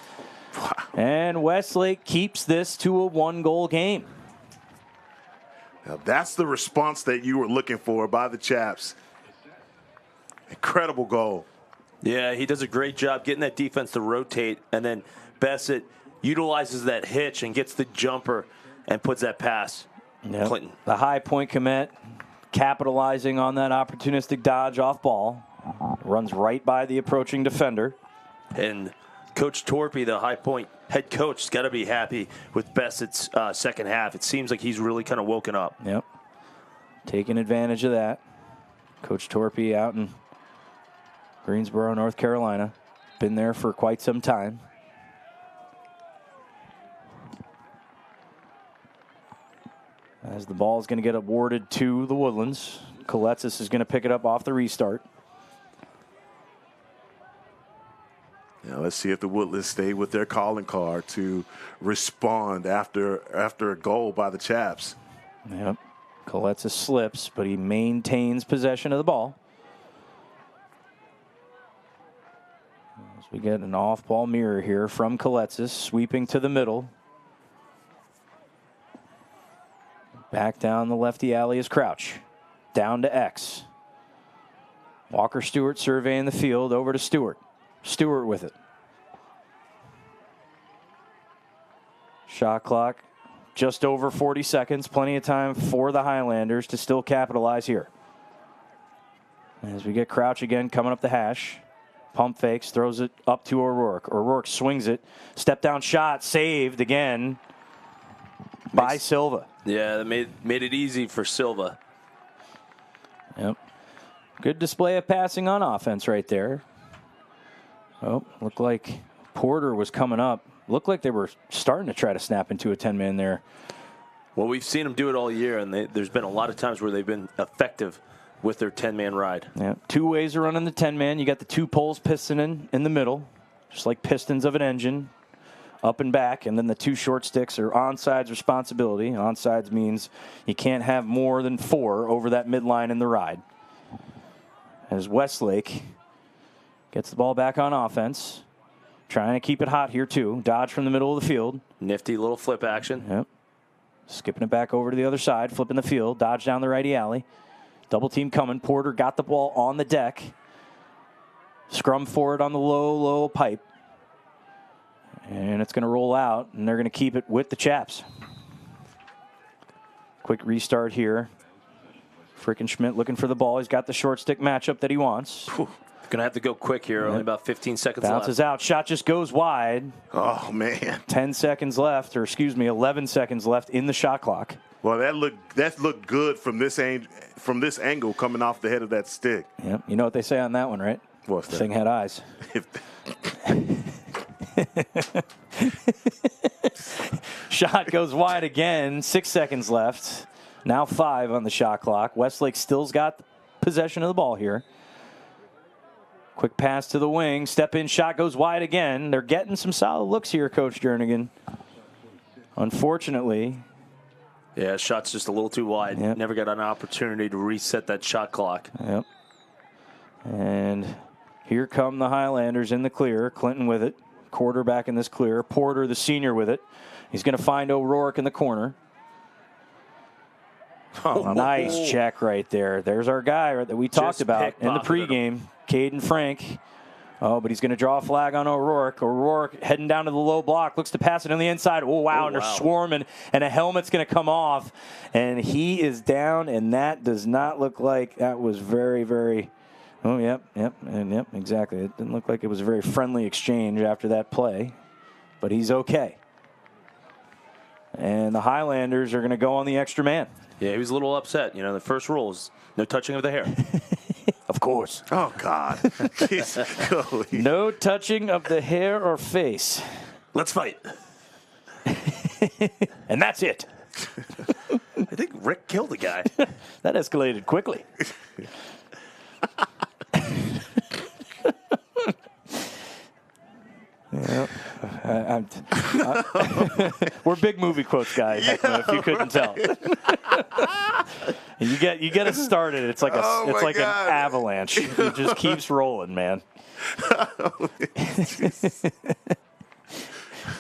And Westlake keeps this to a 1-goal game. Now that's the response that you were looking for by the Chaps. Incredible goal. Yeah, he does a great job getting that defense to rotate, and then Bassett utilizes that hitch and gets the jumper and puts that pass. Yep. Clinton. The high point commit, capitalizing on that opportunistic dodge off ball. Runs right by the approaching defender. And Coach Torpy, the High Point head coach, has got to be happy with Bassett's second half. It seems like he's really kind of woken up. Yep. Taking advantage of that. Coach Torpy out in Greensboro, North Carolina. Been there for quite some time. As the ball is going to get awarded to the Woodlands. Coletsis is going to pick it up off the restart. Now let's see if the Woodlands stay with their calling card to respond after a goal by the Chaps. Yep. Coletsis slips, but he maintains possession of the ball. As we get an off-ball mirror here from Coletsis, sweeping to the middle. Back down the lefty alley is Crouch. Down to X. Walker Stewart surveying the field, over to Stewart. Stewart with it. Shot clock just over 40 seconds. Plenty of time for the Highlanders to still capitalize here. As we get Crouch again coming up the hash. Pump fakes, throws it up to O'Rourke. O'Rourke swings it. Step down shot, saved again by Silva. Yeah, that made it easy for Silva. Yep. Good display of passing on offense right there. Oh, looked like Porter was coming up. Looked like they were starting to try to snap into a 10-man there. Well, we've seen them do it all year, and there's been a lot of times where they've been effective with their 10-man ride. Yeah, 2 ways of running the 10-man. You got the 2 poles pistoning in the middle, just like pistons of an engine, up and back, and then the 2 short sticks are onside's responsibility. Onsides means you can't have more than 4 over that midline in the ride. As Westlake gets the ball back on offense. Trying to keep it hot here, too. Dodge from the middle of the field. Nifty little flip action. Yep. Skipping it back over to the other side. Flipping the field. Dodge down the righty alley. Double team coming. Porter got the ball on the deck. Scrum forward on the low pipe. And it's going to roll out, and they're going to keep it with the Chaps. Quick restart here. Frickin' Schmidt looking for the ball. He's got the short stick matchup that he wants. Going to have to go quick here. Only about 15 seconds left. Bounces out. Shot just goes wide. Oh, man. 10 seconds left, or excuse me, 11 seconds left in the shot clock. Well, that looked good from this angle coming off the head of that stick. Yep. You know what they say on that one, right? What's that? Thing had eyes. Shot goes wide again. 6 seconds left. Now 5 on the shot clock. Westlake still's got possession of the ball here. Quick pass to the wing. Step in. Shot goes wide again. They're getting some solid looks here, Coach Jernigan. Unfortunately. Yeah, shot's just a little too wide. Yep. Never got an opportunity to reset that shot clock. Yep. And here come the Highlanders in the clear. Clinton with it. Quarterback in this clear. Porter, the senior, with it. He's going to find O'Rourke in the corner. Oh, nice check right there. There's our guy that we talked about in the pregame, Caden Frank. Oh, but he's going to draw a flag on O'Rourke. O'Rourke heading down to the low block, looks to pass it on the inside. Oh, wow, and they're swarming, and a helmet's going to come off. And he is down, and that does not look like that was very, very – oh, yep, exactly. It didn't look like it was a very friendly exchange after that play, but he's okay. And the Highlanders are going to go on the extra man. Yeah, he was a little upset. You know, the first rule is no touching of the hair. Of course. Oh, God. No touching of the hair or face. Let's fight. And that's it. I think Rick killed the guy. That escalated quickly. Yep. We're big movie quotes guys, if you couldn't tell. you get it started. It's like an avalanche. It just keeps rolling, man.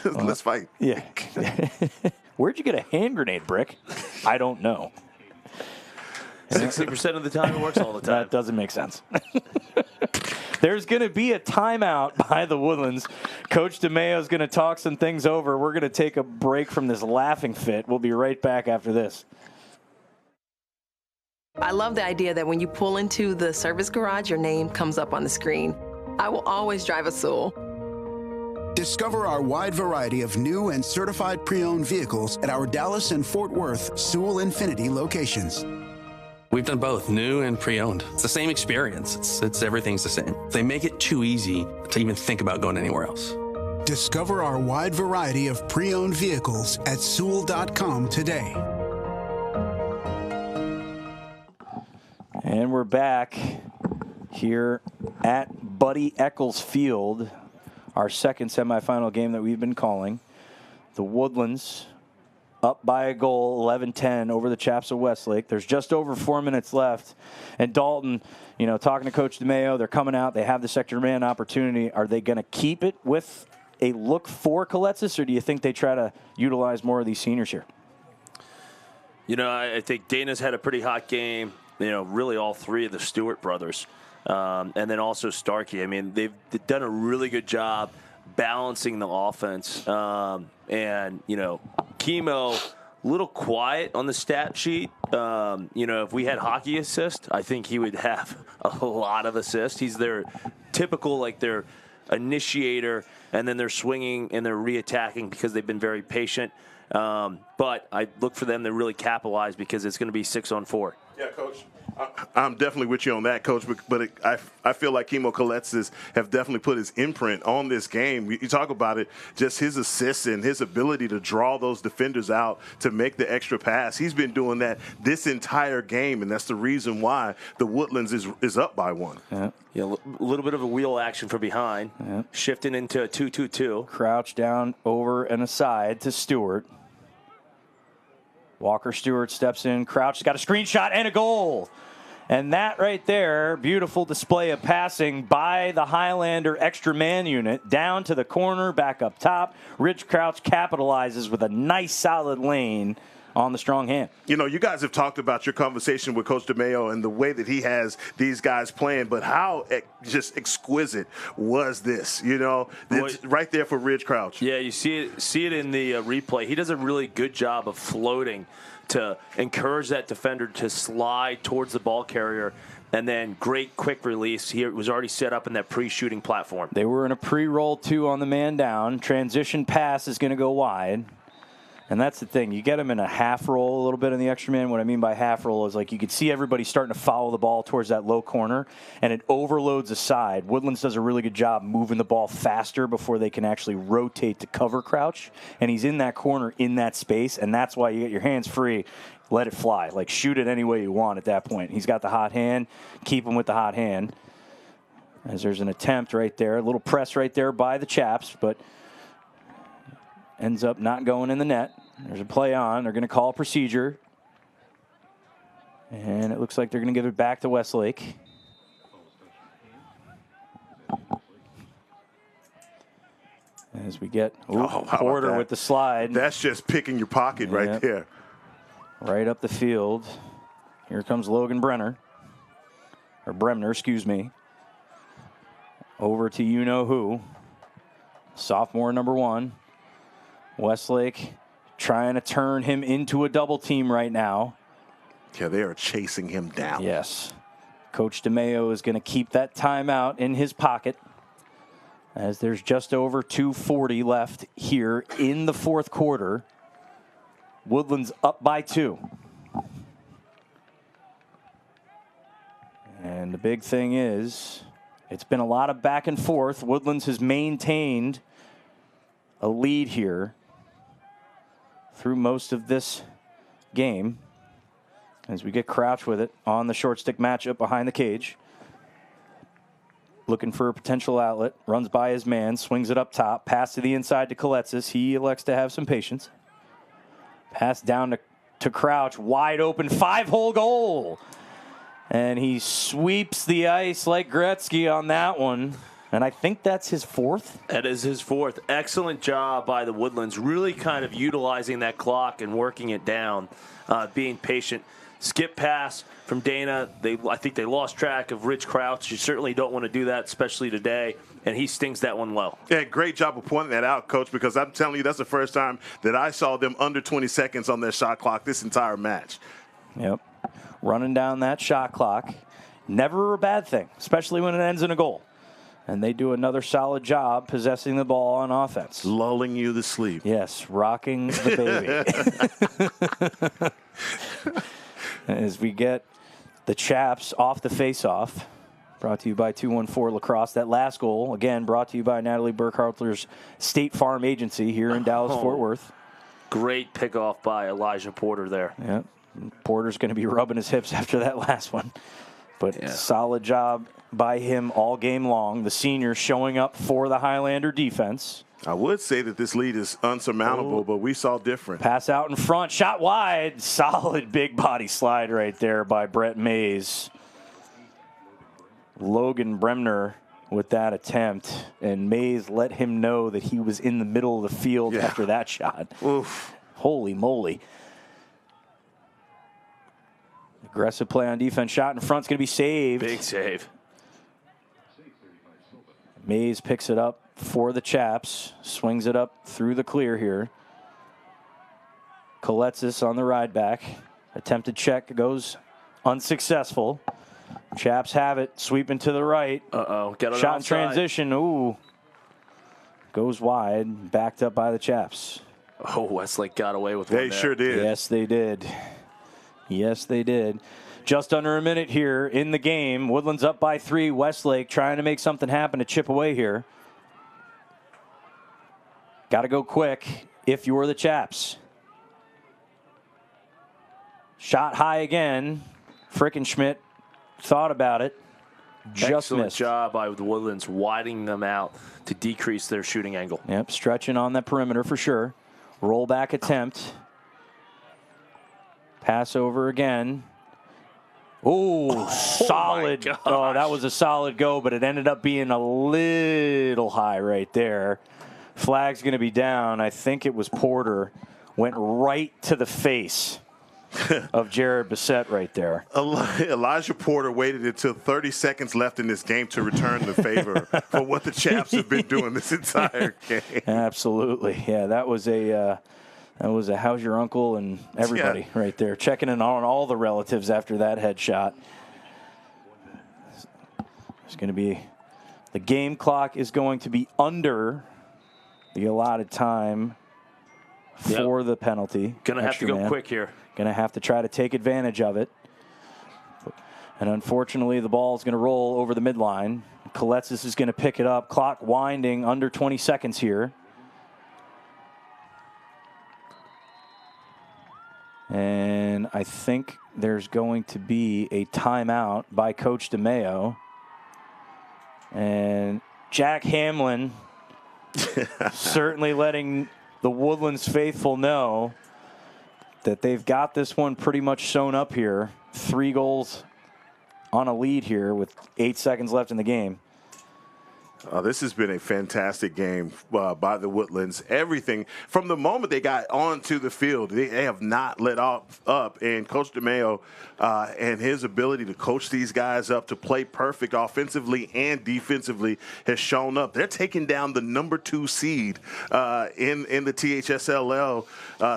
Let's fight. Yeah. Where'd you get a hand grenade, Brick? I don't know. 60% of the time it works all the time. That doesn't make sense. There's going to be a timeout by the Woodlands. Coach DeMayo is going to talk some things over. We're going to take a break from this laughing fit. We'll be right back after this. I love the idea that when you pull into the service garage, your name comes up on the screen. I will always drive a Sewell. Discover our wide variety of new and certified pre-owned vehicles at our Dallas and Fort Worth Sewell Infinity locations. We've done both, new and pre-owned. It's the same experience. It's everything's the same. They make it too easy to even think about going anywhere else. Discover our wide variety of pre-owned vehicles at Sewell.com today. And we're back here at Buddy Eccles Field, our second semifinal game that we've been calling. The Woodlands up by a goal, 11-10 over the Chaps of Westlake. There's just over 4 minutes left. And Dalton, talking to Coach DeMayo, they're coming out. They have the sector man opportunity. Are they going to keep it with a look for Coletsis, or do you think they try to utilize more of these seniors here? I think Dana's had a pretty hot game. Really all three of the Stewart brothers. And then also Starkey. I mean, they've done a really good job balancing the offense. Chemo, a little quiet on the stat sheet. If we had hockey assist, I think he would have a lot of assists. He's their typical, their initiator, and then they're swinging and they're reattacking because they've been very patient. But I look for them to really capitalize because it's going to be 6-on-4. Yeah, Coach. I'm definitely with you on that, Coach. But I feel like Chemo Coletsis have definitely put his imprint on this game. You talk about it, just his assists and his ability to draw those defenders out to make the extra pass. He's been doing that this entire game, and that's the reason why the Woodlands is up by one. Yeah, a little bit of a wheel action from behind, shifting into a 2-2-2. Crouch down over and aside to Stewart. Walker Stewart steps in. Crouch has got a screenshot and a goal. And that right there, beautiful display of passing by the Highlander extra man unit down to the corner, back up top. Rich Crouch capitalizes with a nice solid lane on the strong hand. You guys have talked about your conversation with Coach DeMayo and the way that he has these guys playing, but how just exquisite was this? It's right there for Rich Crouch. Yeah, you see it in the replay. He does a really good job of floating to encourage that defender to slide towards the ball carrier, and then great quick release. He was already set up in that pre-shooting platform. They were in a pre-roll, too, on the man down. Transition pass is going to go wide. And that's the thing. You get them in a half roll a little bit in the extra man. What I mean by half roll is you could see everybody starting to follow the ball towards that low corner, and it overloads aside. Woodlands does a really good job moving the ball faster before they can actually rotate to cover Crouch. And he's in that corner in that space, and that's why you get your hands free. Let it fly. Shoot it any way you want at that point. He's got the hot hand. Keep him with the hot hand. As there's an attempt right there. A little press right there by the Chaps, but ends up not going in the net. There's a play on. They're going to call a procedure. And it looks like they're going to give it back to Westlake. As we get Porter with the slide. That's just picking your pocket right there. Right up the field. Here comes Logan Bremner, excuse me. Over to you-know-who. Sophomore number 1. Westlake trying to turn him into a double team right now. Yeah, they are chasing him down. Yes. Coach DeMayo is going to keep that timeout in his pocket as there's just over 2:40 left here in the fourth quarter. Woodlands up by 2. And the big thing is, it's been a lot of back and forth. Woodlands has maintained a lead here through most of this game as we get Crouch with it on the short stick matchup behind the cage. looking for a potential outlet, runs by his man, swings it up top, pass to the inside to Koletsis. He elects to have some patience. Pass down to Crouch, wide open, 5-hole goal. And he sweeps the ice like Gretzky on that one. And I think that's his fourth. That is his fourth. Excellent job by the Woodlands, really kind of utilizing that clock and working it down, being patient. Skip pass from Dana. I think they lost track of Rich Crouch. You certainly don't want to do that, especially today. And he stings that one well. Yeah, great job of pointing that out, Coach, because I'm telling you, that's the first time that I saw them under 20 seconds on their shot clock this entire match. Yep. Running down that shot clock. Never a bad thing, especially when it ends in a goal. And they do another solid job possessing the ball on offense. Lulling you to sleep. Yes, rocking the baby. As we get the Chaps off the face-off. Brought to you by 214 Lacrosse. That last goal, again, brought to you by Natalie Burkhartler's State Farm Agency here in Dallas-Fort Worth. Great pickoff by Elijah Porter there. Yep. Porter's going to be rubbing his hips after that last one. But solid job by him all game long. The senior showing up for the Highlander defense. I would say that this lead is unsurmountable, but we saw different. Pass out in front, shot wide. Solid big body slide right there by Brett Mays. Logan Bremner with that attempt, and Mays let him know that he was in the middle of the field after that shot. Oof. Holy moly. Aggressive play on defense. Shot in front's going to be saved. Big save. Mays picks it up for the Chaps. Swings it up through the clear here. Koletsis on the ride back. Attempted check goes unsuccessful. Chaps have it. Sweeping to the right. Uh-oh. Got it Shot in onside. transition. Ooh. Goes wide. Backed up by the Chaps. Oh, Westlake got away with one They there. sure did. Yes, they did. Yes, they did. Just under a minute here in the game. Woodlands up by 3. Westlake trying to make something happen to chip away here. Got to go quick if you're the Chaps. Shot high again. Frickenschmidt thought about it. Just Excellent missed. job by the Woodlands widening them out to decrease their shooting angle. Yep, stretching on that perimeter for sure. Roll back attempt. Pass over again. Ooh, solid. my gosh. Oh, that was a solid go, but it ended up being a little high right there. Flag's going to be down. I think it was Porter. Went right to the face of Jared Bissett right there. Elijah Porter waited until 30 seconds left in this game to return the favor for what the Chaps have been doing this entire game. Absolutely. Yeah, that was a how's your uncle and everybody right there. Checking in on all the relatives after that headshot. It's going to be, the game clock is going to be under the allotted time for the penalty. Going to have to go quick here. Going to have to try to take advantage of it. And unfortunately, the ball is going to roll over the midline. Koletsis is going to pick it up. Clock winding under 20 seconds here. And I think there's going to be a timeout by Coach DeMeo. And Jack Hamlin certainly letting the Woodlands faithful know that they've got this one pretty much sewn up here. 3 goals on a lead here with 8 seconds left in the game. This has been a fantastic game by the Woodlands. Everything from the moment they got onto the field, they have not let up. And Coach DeMeo and his ability to coach these guys up to play perfect offensively and defensively has shown up. They're taking down the number 2 seed in the THSLL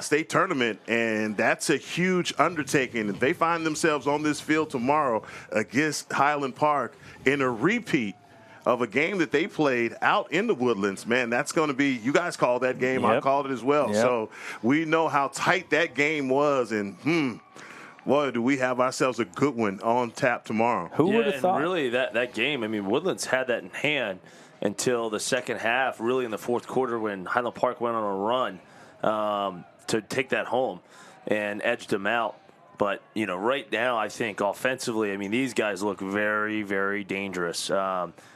state tournament, and that's a huge undertaking. If they find themselves on this field tomorrow against Highland Park in a repeat of a game that they played out in the Woodlands, man, that's going to be, you guys called that game, Yep. I called it as well. Yep. So we know how tight that game was, and boy, do we have ourselves a good one on tap tomorrow. Who would have thought? Really, that game, I mean, Woodlands had that in hand until the second half, really in the fourth quarter when Highland Park went on a run to take that home and edged them out. But, right now, I think offensively, I mean, these guys look very, very dangerous.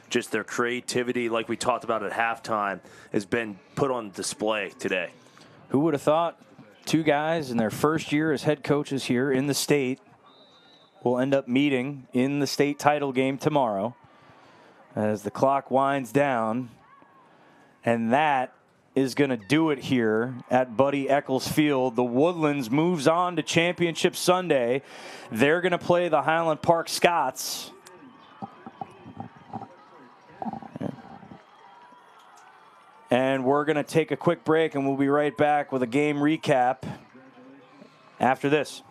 Just their creativity, like we talked about at halftime, has been put on display today. Who would have thought 2 guys in their first year as head coaches here in the state will end up meeting in the state title game tomorrow as the clock winds down. And that is going to do it here at Buddy Eccles Field. The Woodlands moves on to Championship Sunday. They're going to play the Highland Park Scots. And we're going to take a quick break, and we'll be right back with a game recap after this.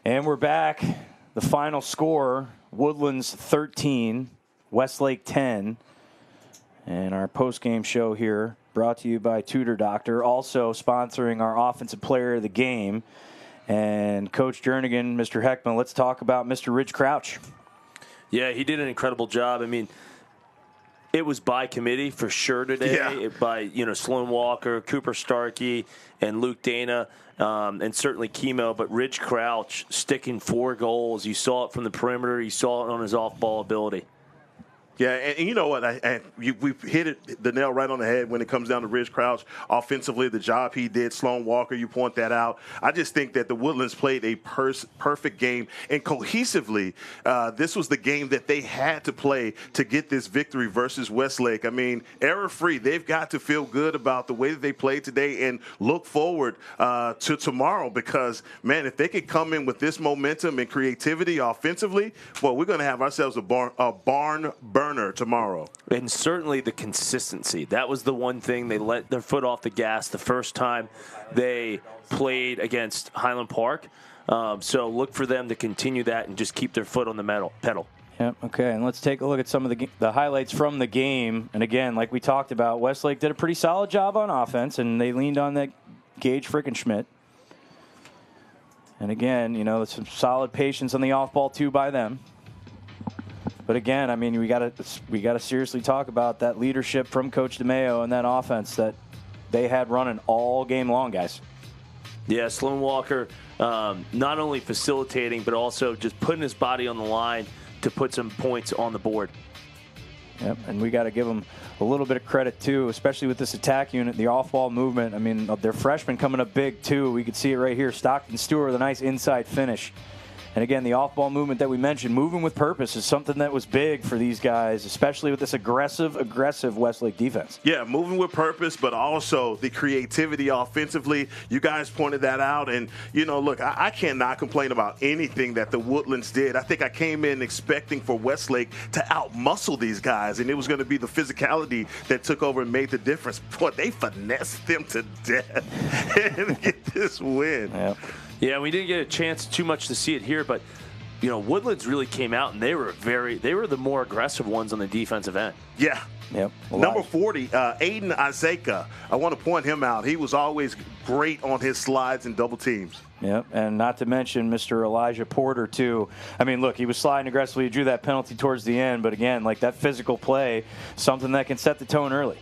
And we're back. The final score, Woodlands 13, Westlake 10. And our post-game show here brought to you by Tudor Doctor, also sponsoring our offensive player of the game. And Coach Jernigan, Mr. Heckman, let's talk about Mr. Ridge Crouch. Yeah, he did an incredible job. I mean, it was by committee for sure today, by, Sloan Walker, Cooper Starkey, and Luke Dana, and certainly Chemo. But Ridge Crouch sticking 4 goals. You saw it from the perimeter. You saw it on his off-ball ability. Yeah, and you know what? We hit the nail right on the head when it comes down to Ridge Crouch. Offensively, the job he did, Sloan Walker, you point that out. I just think that the Woodlands played a perfect game. And cohesively, this was the game that they had to play to get this victory versus Westlake. I mean, error-free. They've got to feel good about the way that they played today and look forward to tomorrow because, man, if they could come in with this momentum and creativity offensively, well, we're going to have ourselves a barn burner tomorrow. And certainly the consistency. That was the one thing they let their foot off the gas the first time they played against Highland Park. So look for them to continue that and just keep their foot on the pedal. Yep, okay, and let's take a look at some of the highlights from the game. And again, like we talked about, Westlake did a pretty solid job on offense, and they leaned on that Gage Frickenschmidt. And again, some solid patience on the off-ball, too, by them. But again, I mean, we got to seriously talk about that leadership from Coach DeMayo and that offense that they had running all game long, guys. Yeah, Sloan Walker not only facilitating, but also just putting his body on the line to put some points on the board. Yep, and we got to give them a little bit of credit, too, especially with this attack unit, the off-ball movement. I mean, their freshmen coming up big, too. We could see it right here. Stockton Stewart with a nice inside finish. And again, the off-ball movement that we mentioned, moving with purpose, is something that was big for these guys, especially with this aggressive Westlake defense. Yeah, moving with purpose, but also the creativity offensively. You guys pointed that out. And, look, I cannot complain about anything that the Woodlands did. I think I came in expecting for Westlake to outmuscle these guys, and it was going to be the physicality that took over and made the difference. Boy, they finessed them to death and get this win. Yep. Yeah, we didn't get a chance too much to see it here, but Woodlands really came out and they were the more aggressive ones on the defensive end. Yeah. Yep. Number 40, Aiden Isaka. I want to point him out. He was always great on his slides and double teams. Yep, and not to mention Mr. Elijah Porter, too. I mean, look, he was sliding aggressively. He drew that penalty towards the end, but again, like that physical play, something that can set the tone early.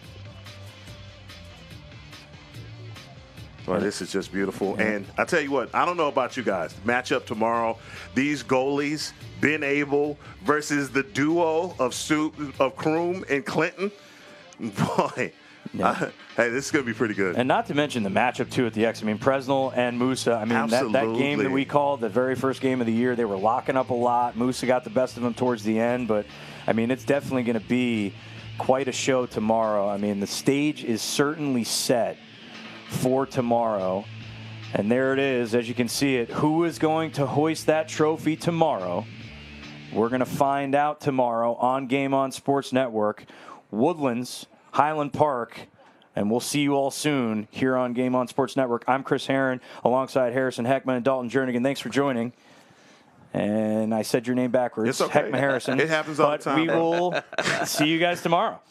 Well, this is just beautiful. And I tell you what, I don't know about you guys. Matchup tomorrow, these goalies, Ben Abel versus the duo of Kroom and Clinton. Boy, Yeah. Hey, this is going to be pretty good. And not to mention the matchup, too, at the X. I mean, Presnell and Musa, I mean, that game that we called the very first game of the year, they were locking up a lot. Musa got the best of them towards the end. But, I mean, it's definitely going to be quite a show tomorrow. I mean, the stage is certainly set for tomorrow. And there it is, as you can see it. Who is going to hoist that trophy tomorrow? We're going to find out tomorrow on Game On Sports Network. Woodlands, Highland Park, and we'll see you all soon here on Game On Sports Network. I'm Chris Herron, alongside Harrison Heckman and Dalton Jernigan. Thanks for joining. And I said your name backwards. It's okay. Heckman Harrison. It happens all the time. But we will see you guys tomorrow.